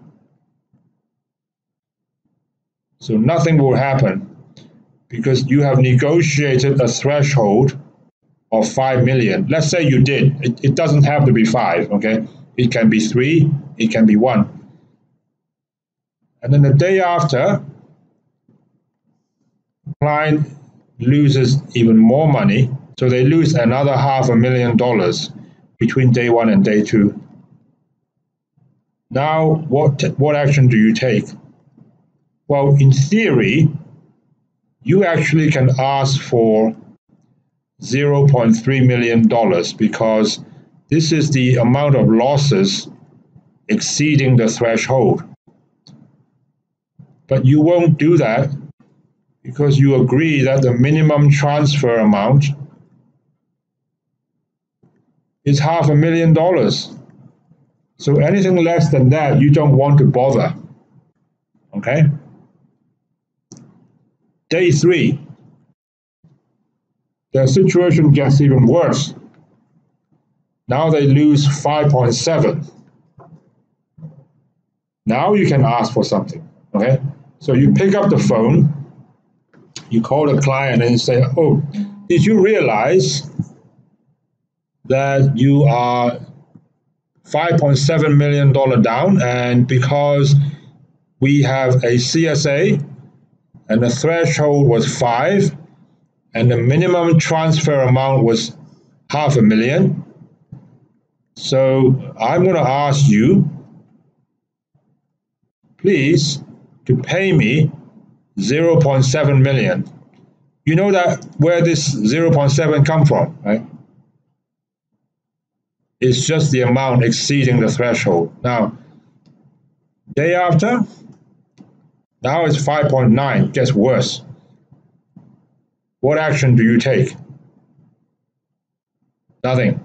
So nothing will happen because you have negotiated a threshold of 5 million. Let's say you did. It doesn't have to be 5, okay? It can be 3, it can be 1. And then the day after, client loses even more money, so they lose another $500,000 between day 1 and day 2. Now, what action do you take? Well, in theory, you actually can ask for $0.3 million because this is the amount of losses exceeding the threshold. But you won't do that because you agree that the minimum transfer amount is $500,000. So anything less than that, you don't want to bother. Okay? Day 3, the situation gets even worse. Now they lose 5.7. Now you can ask for something. Okay? So you pick up the phone, you call the client and say, oh, did you realize that you are $5.7 million down, and because we have a CSA and the threshold was 5 and the minimum transfer amount was $500,000, so I'm going to ask you, please, to pay me 0.7 million. You know that where this 0.7 come from, right? It's just the amount exceeding the threshold. Now, day after, now it's 5.9, gets worse. What action do you take? Nothing.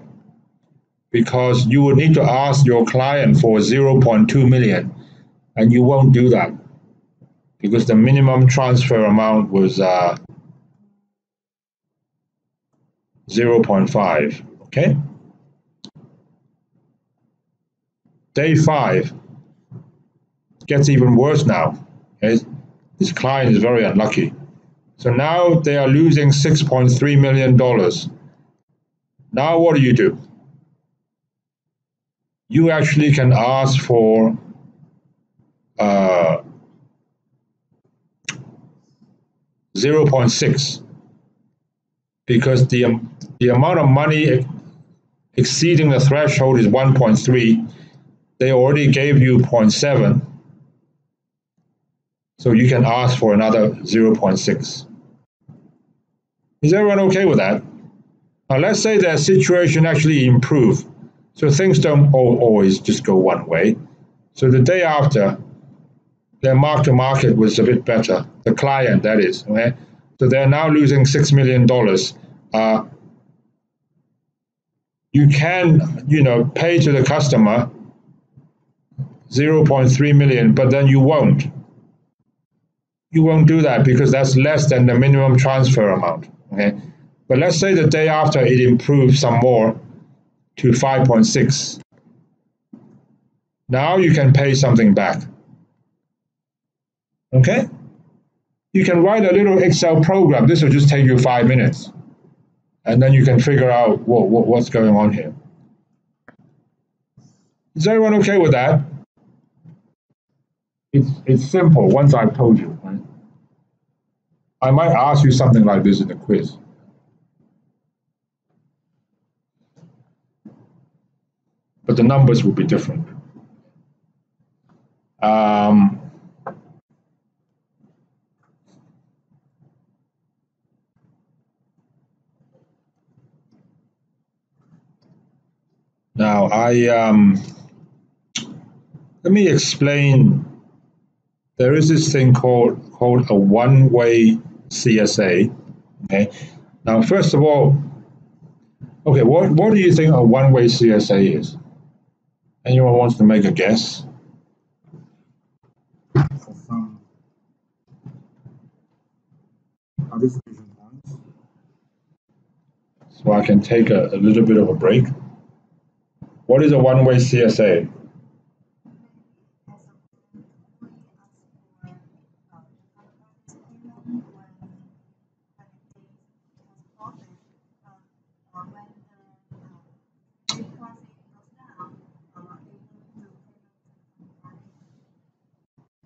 Because you will need to ask your client for 0.2 million, and you won't do that because the minimum transfer amount was 0.5, okay? Day 5 gets even worse now. Okay? This client is very unlucky. So now they are losing $6.3 million. Now what do? You actually can ask for 0.6 because the amount of money exceeding the threshold is 1.3. They already gave you 0.7. So you can ask for another 0.6. Is everyone okay with that? Now let's say their situation actually improved. So things don't always just go one way. So the day after, their mark-to-market was a bit better. The client, that is. Okay? So they're now losing $6 million. You can, pay to the customer 0.3 million, but then you won't. You won't do that because that's less than the minimum transfer amount. Okay? But let's say the day after it improves some more to 5.6. Now you can pay something back. Okay? You can write a little Excel program. This will just take you 5 minutes. And then you can figure out what's going on here. Is everyone okay with that? It's simple once I've told you. Right? I might ask you something like this in the quiz. But the numbers will be different. Now, let me explain. There is this thing called a one-way CSA. Okay. Now, first of all, okay, what do you think a one-way CSA is? Anyone wants to make a guess? Some participation points. So I can take a little bit of a break. What is a one-way CSA?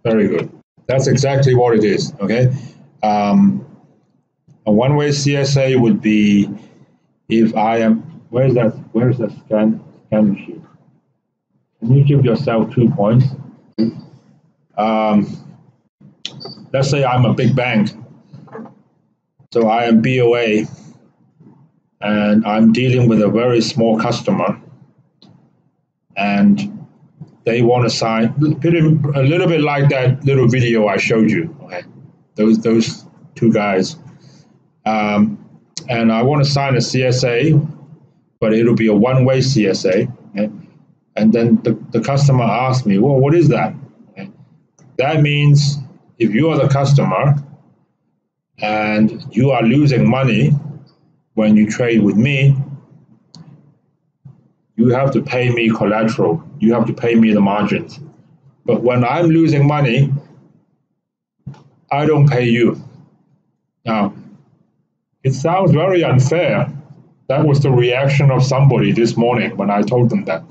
Very good. That's exactly what it is. Okay. A one-way CSA would be if I am. Where's that scan sheet? Can you give yourself 2 points? Let's say I'm a big bank. So I am BOA and I'm dealing with a very small customer and they want to sign a little bit like that little video I showed you. Okay? Those two guys. And I want to sign a CSA, but it'll be a one-way CSA. Okay? And then the customer asks me, well, what is that? Okay? That means if you are the customer and you are losing money when you trade with me, you have to pay me collateral. You have to pay me the margins. But when I'm losing money, I don't pay you. Now, it sounds very unfair. That was the reaction of somebody this morning when I told them that.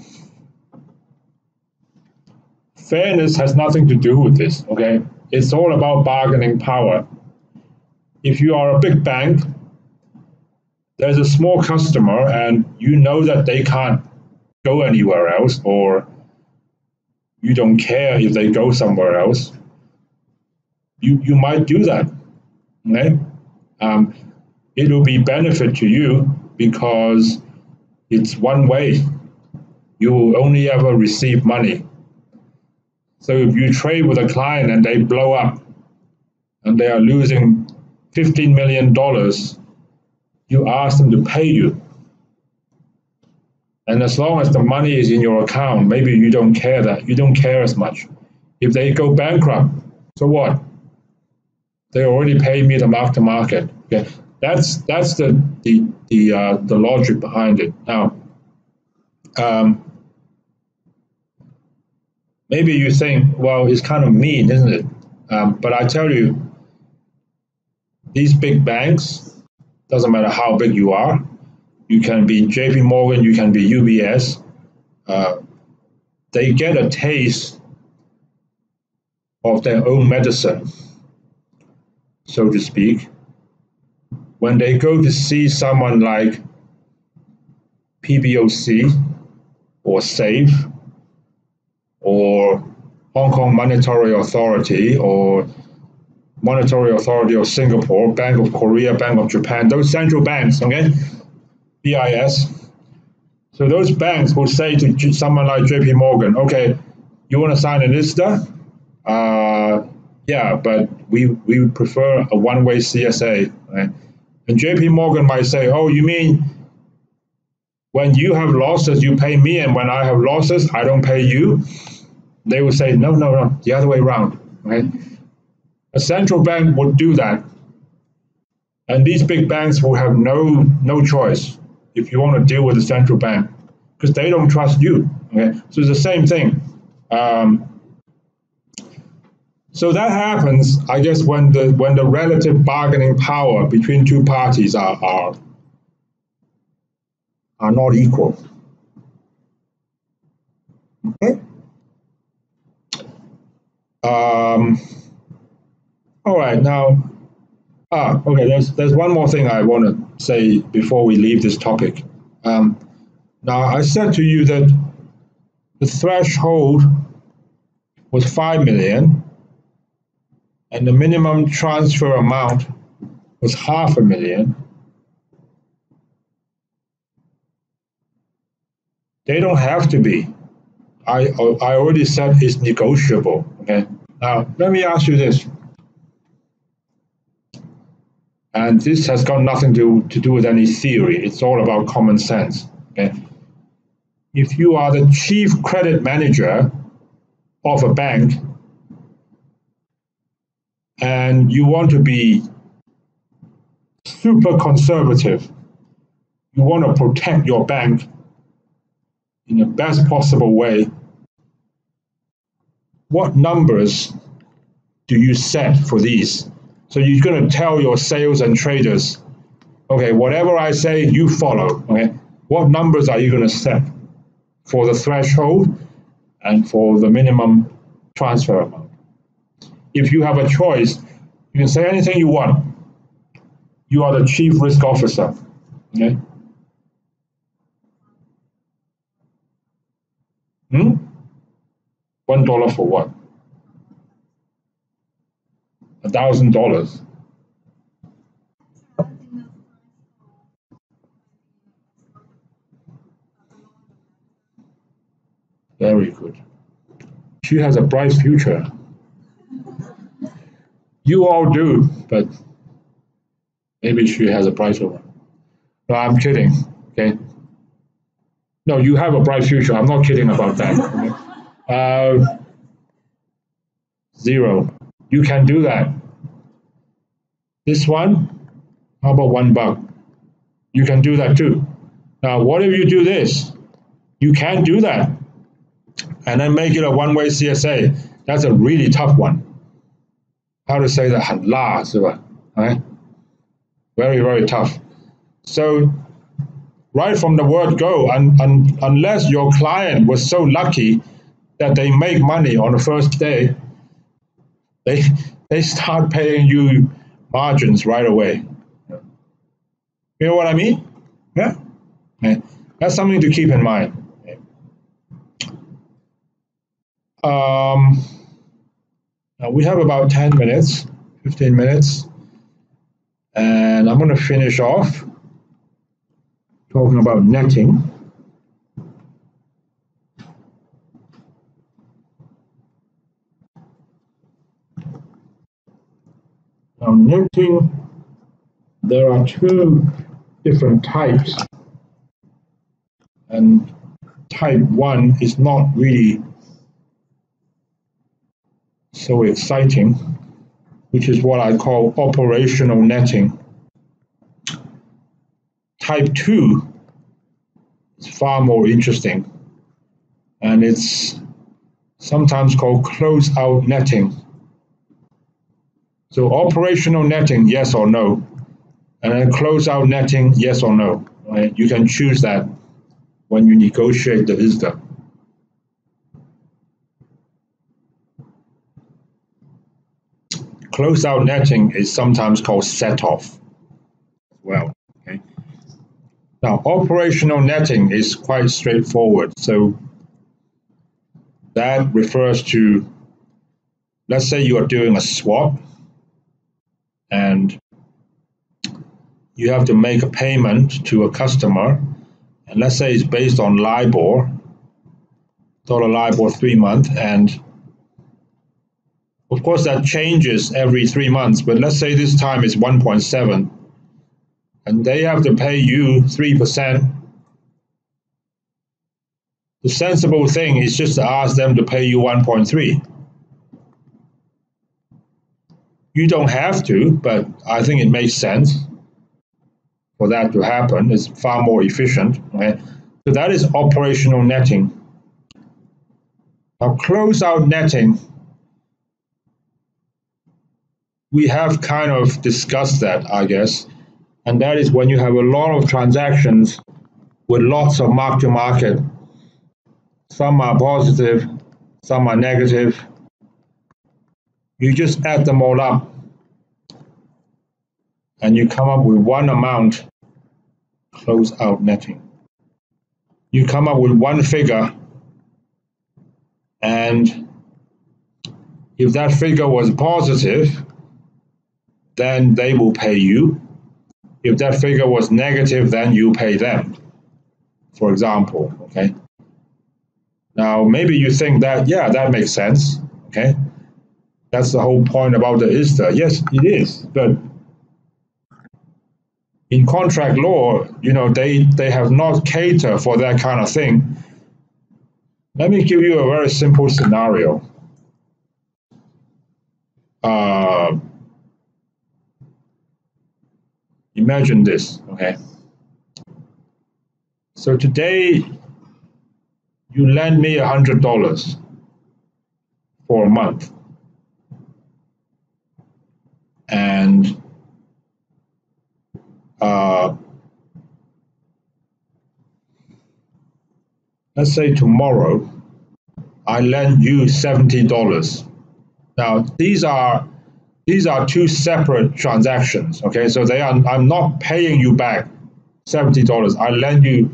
Fairness has nothing to do with this, okay? It's all about bargaining power. If you are a big bank, there's a small customer and you know that they can't go anywhere else, or you don't care if they go somewhere else, you might do that, okay? It will be benefit to you because it's one way. You will only ever receive money. So if you trade with a client and they blow up and they are losing $15 million, you ask them to pay you. And as long as the money is in your account, maybe you don't care that. You don't care as much. If they go bankrupt, so what? They already paid me the mark to market. Okay, that's the logic behind it. Now, maybe you think, well, it's kind of mean, isn't it? But I tell you, these big banks, doesn't matter how big you are, you can be JP Morgan, you can be UBS, they get a taste of their own medicine, so to speak, when they go to see someone like PBOC or SAFE or Hong Kong Monetary Authority or Monetary Authority of Singapore, Bank of Korea, Bank of Japan, those central banks, okay, BIS. So those banks will say to someone like JP Morgan, okay, you want to sign an ISDA? Yeah, but we prefer a one-way CSA. Right? And JP Morgan might say, oh, you mean when you have losses, you pay me, and when I have losses, I don't pay you? They will say, no, the other way around. Right? A central bank would do that. And these big banks will have no choice if you want to deal with the central bank, because they don't trust you. Okay? So it's the same thing. So that happens, I guess, when the relative bargaining power between two parties are not equal. Okay. All right, now, okay, there's one more thing I want to say before we leave this topic. Now, I said to you that the threshold was 5 million and the minimum transfer amount was 500,000. They don't have to be. I already said it's negotiable. Okay. Now, let me ask you this. And this has got nothing to do with any theory. It's all about common sense. Okay. If you are the chief credit manager of a bank and you want to be super conservative, you want to protect your bank in the best possible way, what numbers do you set for these? So you're going to tell your sales and traders, okay, whatever I say, you follow. Okay, what numbers are you going to set for the threshold and for the minimum transfer amount? If you have a choice, you can say anything you want. You are the chief risk officer. Okay. $1 for what? $1,000. Very good. She has a bright future. You all do, but maybe she has a brighter one. No, I'm kidding. Okay. No, you have a bright future. I'm not kidding about that. Okay? 0. You can do that. This one, how about $1? You can do that too. Now, what if you do this? You can do that and then make it a one-way CSA. That's a really tough one. How to say that? 很辣是吧? Right? Very, very tough. So, right from the word go, unless your client was so lucky that they make money on the first day, they start paying you margins right away. You know what I mean? Yeah. Okay. That's something to keep in mind. Now we have about 10 minutes, 15 minutes, and I'm going to finish off talking about netting. Now, netting, there are 2 different types, and type 1 is not really so exciting, which is what I call operational netting. Type 2 is far more interesting, and it's sometimes called close-out netting. So operational netting, yes or no, and then close-out netting, yes or no. Right? You can choose that when you negotiate the ISDA. Close-out netting is sometimes called set-off as well. Okay. Now, operational netting is quite straightforward. So that refers to, let's say you are doing a swap and you have to make a payment to a customer, and let's say it's based on LIBOR, dollar LIBOR 3-month, and of course that changes every 3 months, but let's say this time it's 1.7, and they have to pay you 3%. The sensible thing is just to ask them to pay you 1.3. You don't have to, but I think it makes sense for that to happen. It's far more efficient. Right? So that is operational netting. Now, close-out netting, we have kind of discussed that, I guess, and that is when you have a lot of transactions with lots of mark-to-market Some are positive, some are negative. You just add them all up and you come up with one amount, close out netting. You come up with one figure, and if that figure was positive, then they will pay you. If that figure was negative, then you pay them, for example, okay? Now, maybe you think that, yeah, that makes sense, okay? That's the whole point about the ISDA. Yes, it is, but in contract law, you know, they have not catered for that kind of thing. Let me give you a very simple scenario. Imagine this, okay? So today, you lend me $100 for a month. And let's say tomorrow, I lend you $70. Now, these are two separate transactions, okay? So I'm not paying you back $70. I lend you,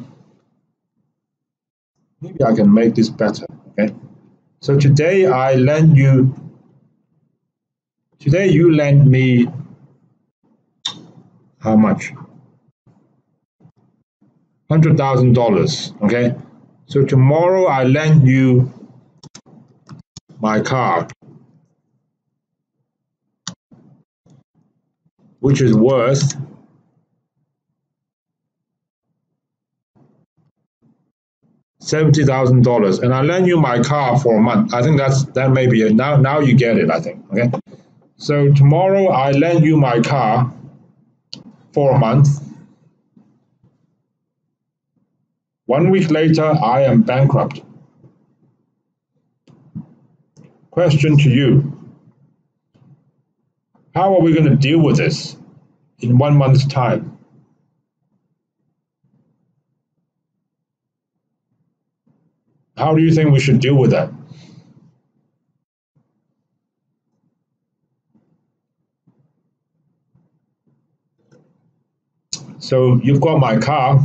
maybe I can make this better, okay? So today you lend me how much? $100,000, okay? So tomorrow I lend you my car, which is worth $70,000, and I lend you my car for a month. I think that may be it. Now you get it, I think, okay? So tomorrow I lend you my car for a month. 1 week later, I am bankrupt. Question to you. How are we going to deal with this in 1 month's time? How do you think we should deal with that? So you've got my car,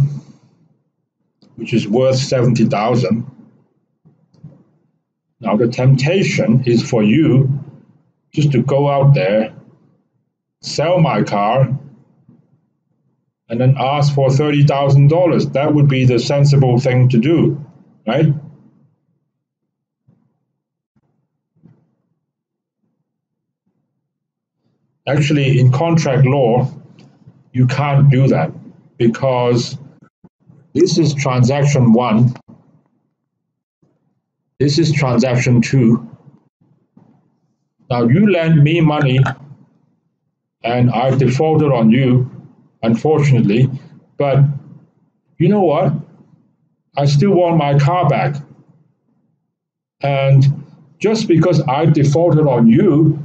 which is worth $70,000. Now the temptation is for you just to go out there, sell my car, and then ask for $30,000. That would be the sensible thing to do, right? Actually, in contract law, you can't do that because this is transaction 1, this is transaction 2. Now you lend me money and I defaulted on you, unfortunately, but you know what? I still want my car back. And just because I defaulted on you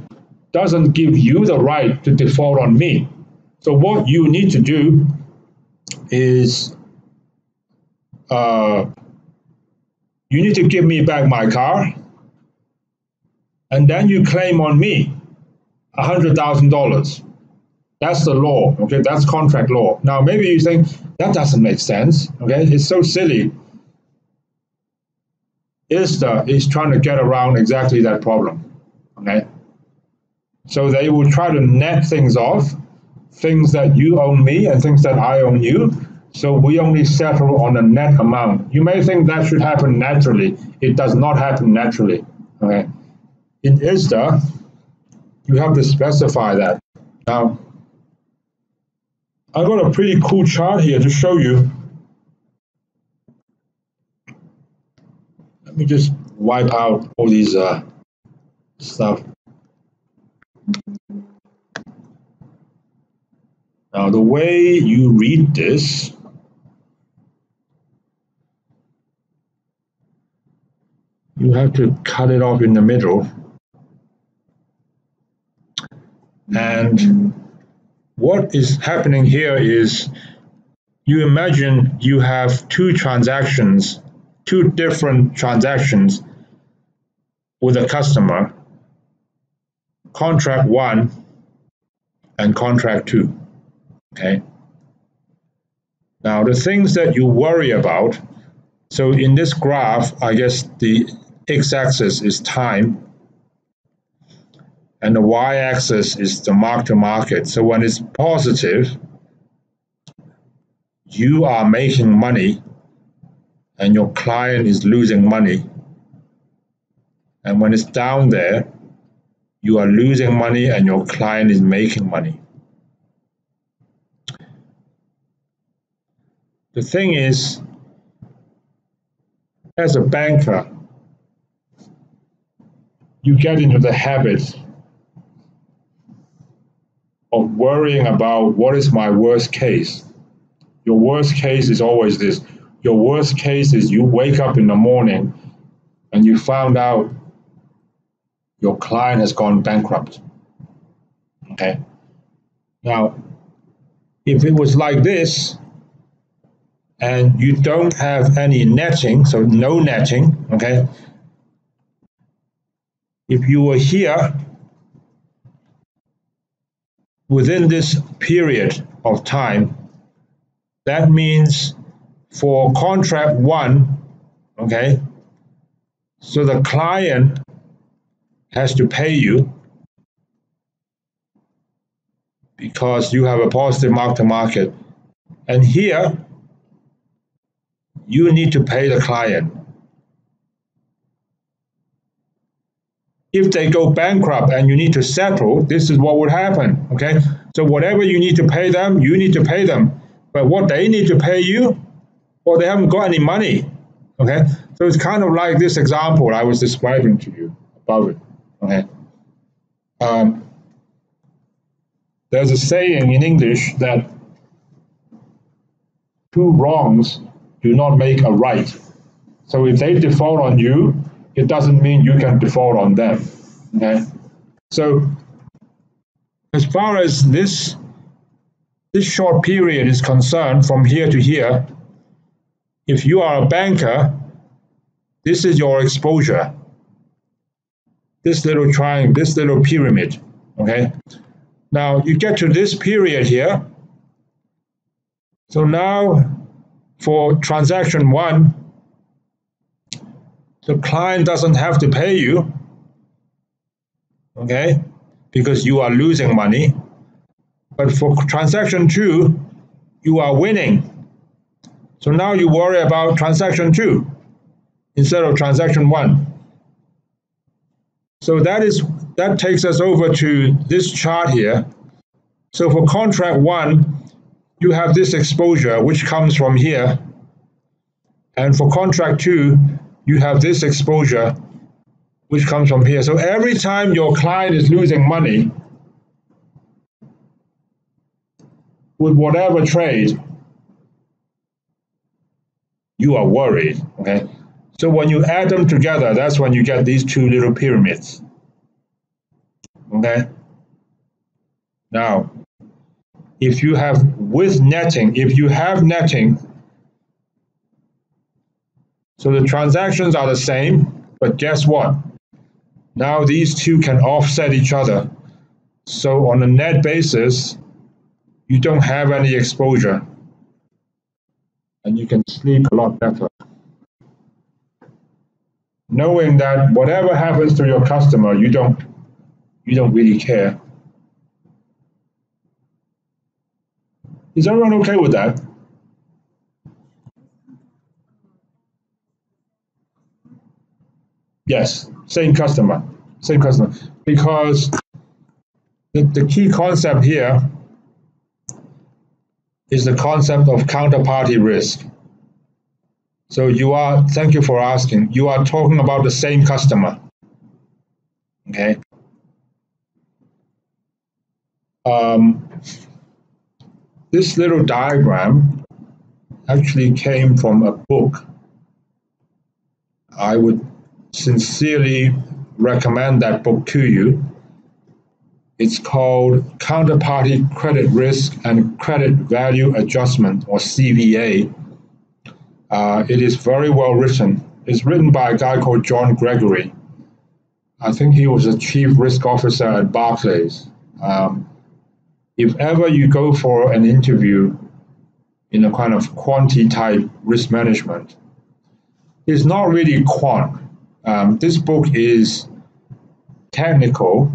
doesn't give you the right to default on me. So what you need to do is you need to give me back my car, and then you claim on me $100,000. That's the law, okay? That's contract law. Now, maybe you think, that doesn't make sense, okay? It's so silly. ISDA is trying to get around exactly that problem, okay? So they will try to net things off, things that you owe me and things that I owe you, so we only settle on a net amount. You may think that should happen naturally. It does not happen naturally, okay? In ISDA, you have to specify that. Now, I've got a pretty cool chart here to show you. Let me just wipe out all these stuff. Now, the way you read this, you have to cut it off in the middle. And what is happening here is, you imagine you have two transactions two different transactions with a customer, contract 1 and contract 2, okay? Now, the things that you worry about, so in this graph, I guess the x-axis is time, and the y-axis is the mark-to-market. So when it's positive, you are making money, and your client is losing money. And when it's down there, you are losing money, and your client is making money. The thing is, as a banker, you get into the habit of worrying about what is my worst case. Your worst case is always this. Your worst case is you wake up in the morning and you found out your client has gone bankrupt. Okay? Now, if it was like this, and you don't have any netting, so no netting, okay? If you were here within this period of time, that means for contract 1, okay, so the client has to pay you because you have a positive mark-to-market. And here, you need to pay the client. If they go bankrupt and you need to settle, this is what would happen, okay? So whatever you need to pay them, you need to pay them. But what they need to pay you, well, they haven't got any money, okay? So it's kind of like this example I was describing to you about it, okay? There's a saying in English that two wrongs do not make a right. So if they default on you, it doesn't mean you can default on them, okay? So as far as this short period is concerned, from here to here, if you are a banker, this is your exposure. This little triangle, this little pyramid, okay? Now you get to this period here. So now for transaction 1, the client doesn't have to pay you, okay, because you are losing money. But for transaction 2, you are winning. So now you worry about transaction 2 instead of transaction 1. So that takes us over to this chart here. So for contract 1, you have this exposure which comes from here. And for contract 2, you have this exposure which comes from here. So every time your client is losing money with whatever trade, you are worried, okay? So when you add them together, that's when you get these two little pyramids, okay? Now, if you have with netting, if you have netting, so the transactions are the same, but guess what? Now these two can offset each other. So on a net basis, you don't have any exposure, and you can sleep a lot better, knowing that whatever happens to your customer, you don't really care. Is everyone okay with that? Yes, same customer, because the key concept here is the concept of counterparty risk. So thank you for asking, you are talking about the same customer, okay? This little diagram actually came from a book. I would sincerely recommend that book to you. It's called Counterparty Credit Risk and Credit Value Adjustment, or CVA. It is very well written. It's written by a guy called John Gregory. I think he was a chief risk officer at Barclays. If ever you go for an interview in a kind of quantity type risk management, it's not really quant. This book is technical,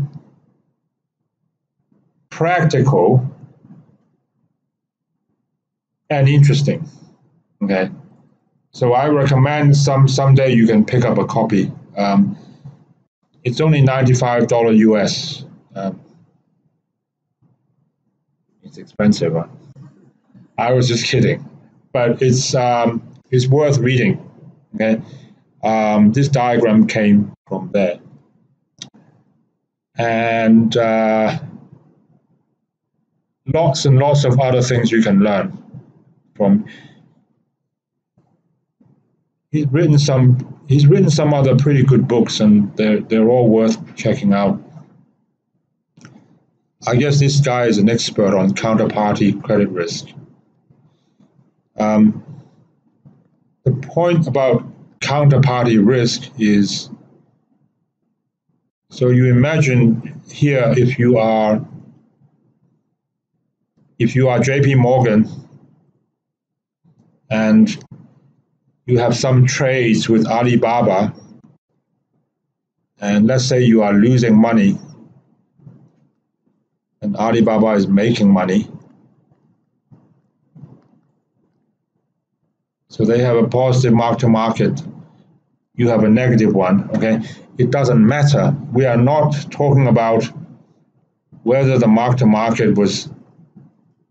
practical, and interesting. Okay, so I recommend someday you can pick up a copy. It's only $95 US. It's expensive. Huh? I was just kidding, but it's worth reading. Okay, this diagram came from there, and lots and lots of other things you can learn from. He's written some other pretty good books, and they're all worth checking out. I guess this guy is an expert on counterparty credit risk. The point about counterparty risk is, so you imagine here, if you are JP Morgan and you have some trades with Alibaba, and let's say you are losing money and Alibaba is making money. So they have a positive mark-to-market, you have a negative one, okay? It doesn't matter. We are not talking about whether the mark-to-market was,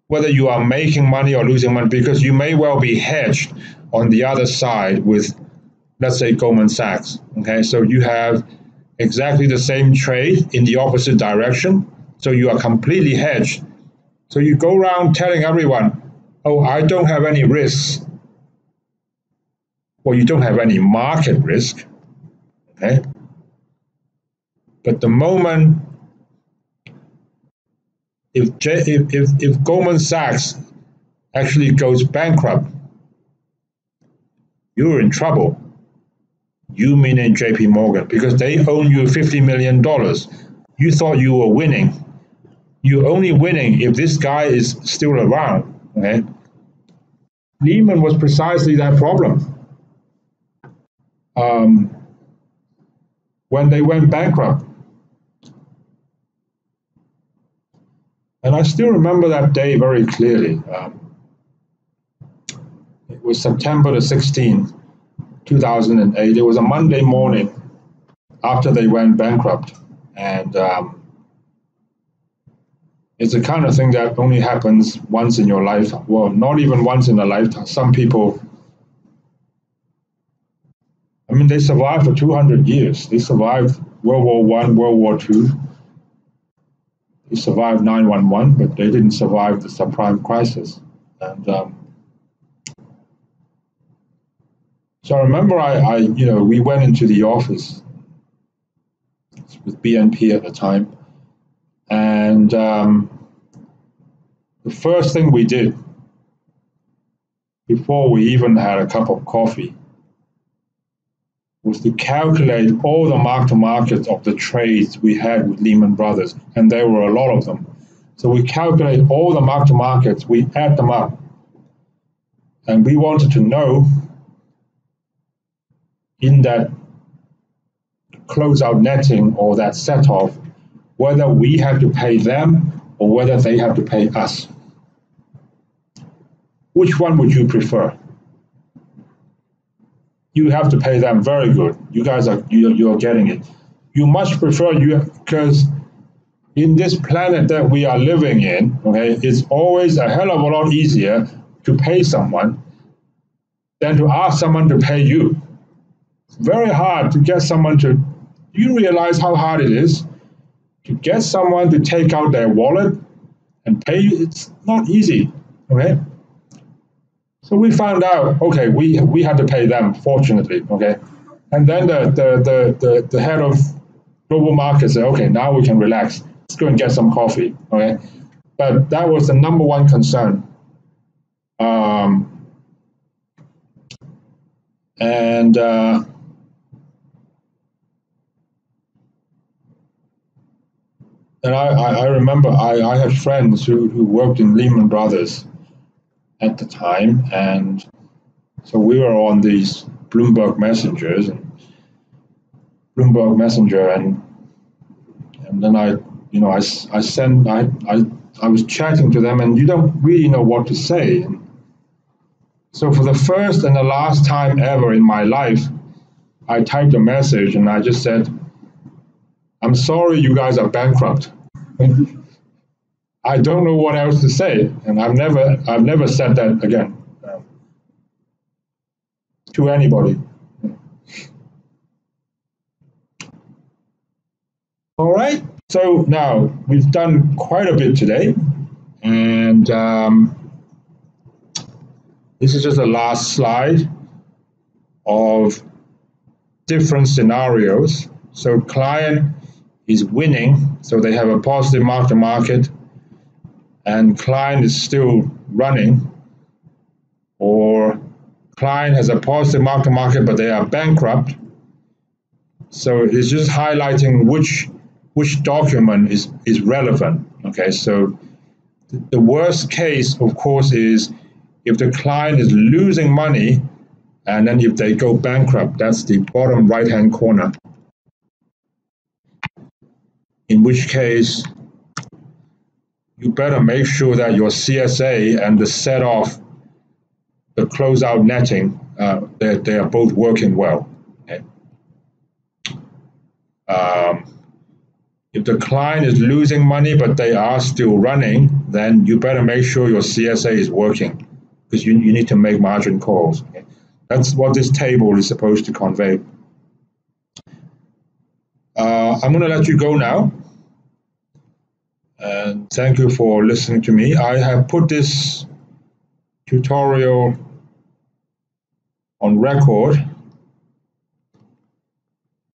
whether you are making money or losing money, because you may well be hedged on the other side with, let's say, Goldman Sachs, okay? So you have exactly the same trade in the opposite direction, so you are completely hedged. So you go around telling everyone, oh, I don't have any risks. Well, you don't have any market risk, okay? But the moment, if Goldman Sachs actually goes bankrupt, you're in trouble. You meaning JP Morgan, because they own you $50 million. You thought you were winning. You're only winning if this guy is still around, okay? Lehman was precisely that problem. When they went bankrupt. And I still remember that day very clearly. It was September the 16th, 2008. It was a Monday morning after they went bankrupt. And it's the kind of thing that only happens once in your life. Well, not even once in a lifetime. Some people, I mean, they survived for 200 years. They survived World War I, World War II. They survived 9/11, but they didn't survive the subprime crisis. And so I remember we went into the office with BNP at the time, and the first thing we did before we even had a cup of coffee was to calculate all the mark-to-markets of the trades we had with Lehman Brothers, and there were a lot of them. So we calculate all the mark-to-markets, we add them up, and we wanted to know in that closeout netting or that set-off whether we have to pay them or whether they have to pay us. Which one would you prefer? You have to pay them. Very good. You guys are you're getting it. You much prefer because in this planet that we are living in, okay, it's always a hell of a lot easier to pay someone than to ask someone to pay you. It's very hard to get someone to. Do you realize how hard it is to get someone to take out their wallet and pay you? It's not easy. Okay. So we found out, okay, we had to pay them, fortunately, okay? And then the head of global markets said, okay, now we can relax. Let's go and get some coffee, okay? But that was the number one concern. And I remember I had friends who worked in Lehman Brothers at the time, and so we were on these Bloomberg Messenger, and then I was chatting to them, and you don't really know what to say. So for the first and the last time ever in my life, I typed a message and I just said, "I'm sorry, you guys are bankrupt." I don't know what else to say, and I've never said that again to anybody. All right, so now we've done quite a bit today, and this is just the last slide of different scenarios. So client is winning, so they have a positive mark-to-market, and client is still running, or client has a positive mark-to-market but they are bankrupt. So it's just highlighting which document is relevant. Okay, so the worst case, of course, is if the client is losing money and then if they go bankrupt. That's the bottom right-hand corner. In which case, you better make sure that your CSA and the set off, the closeout netting, they are both working well. Okay? If the client is losing money but they are still running, then you better make sure your CSA is working, because you need to make margin calls. Okay? That's what this table is supposed to convey. I'm going to let you go now. And thank you for listening to me. I have put this tutorial on record.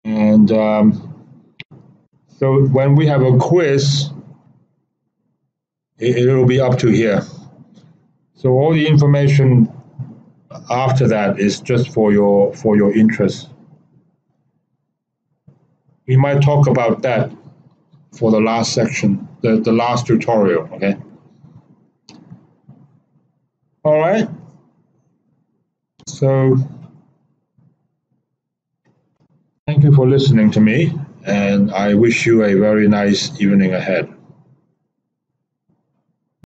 And so when we have a quiz, it will be up to here. So all the information after that is just for your interest. We might talk about that for the last section, the last tutorial, okay? All right. So thank you for listening to me, and I wish you a very nice evening ahead.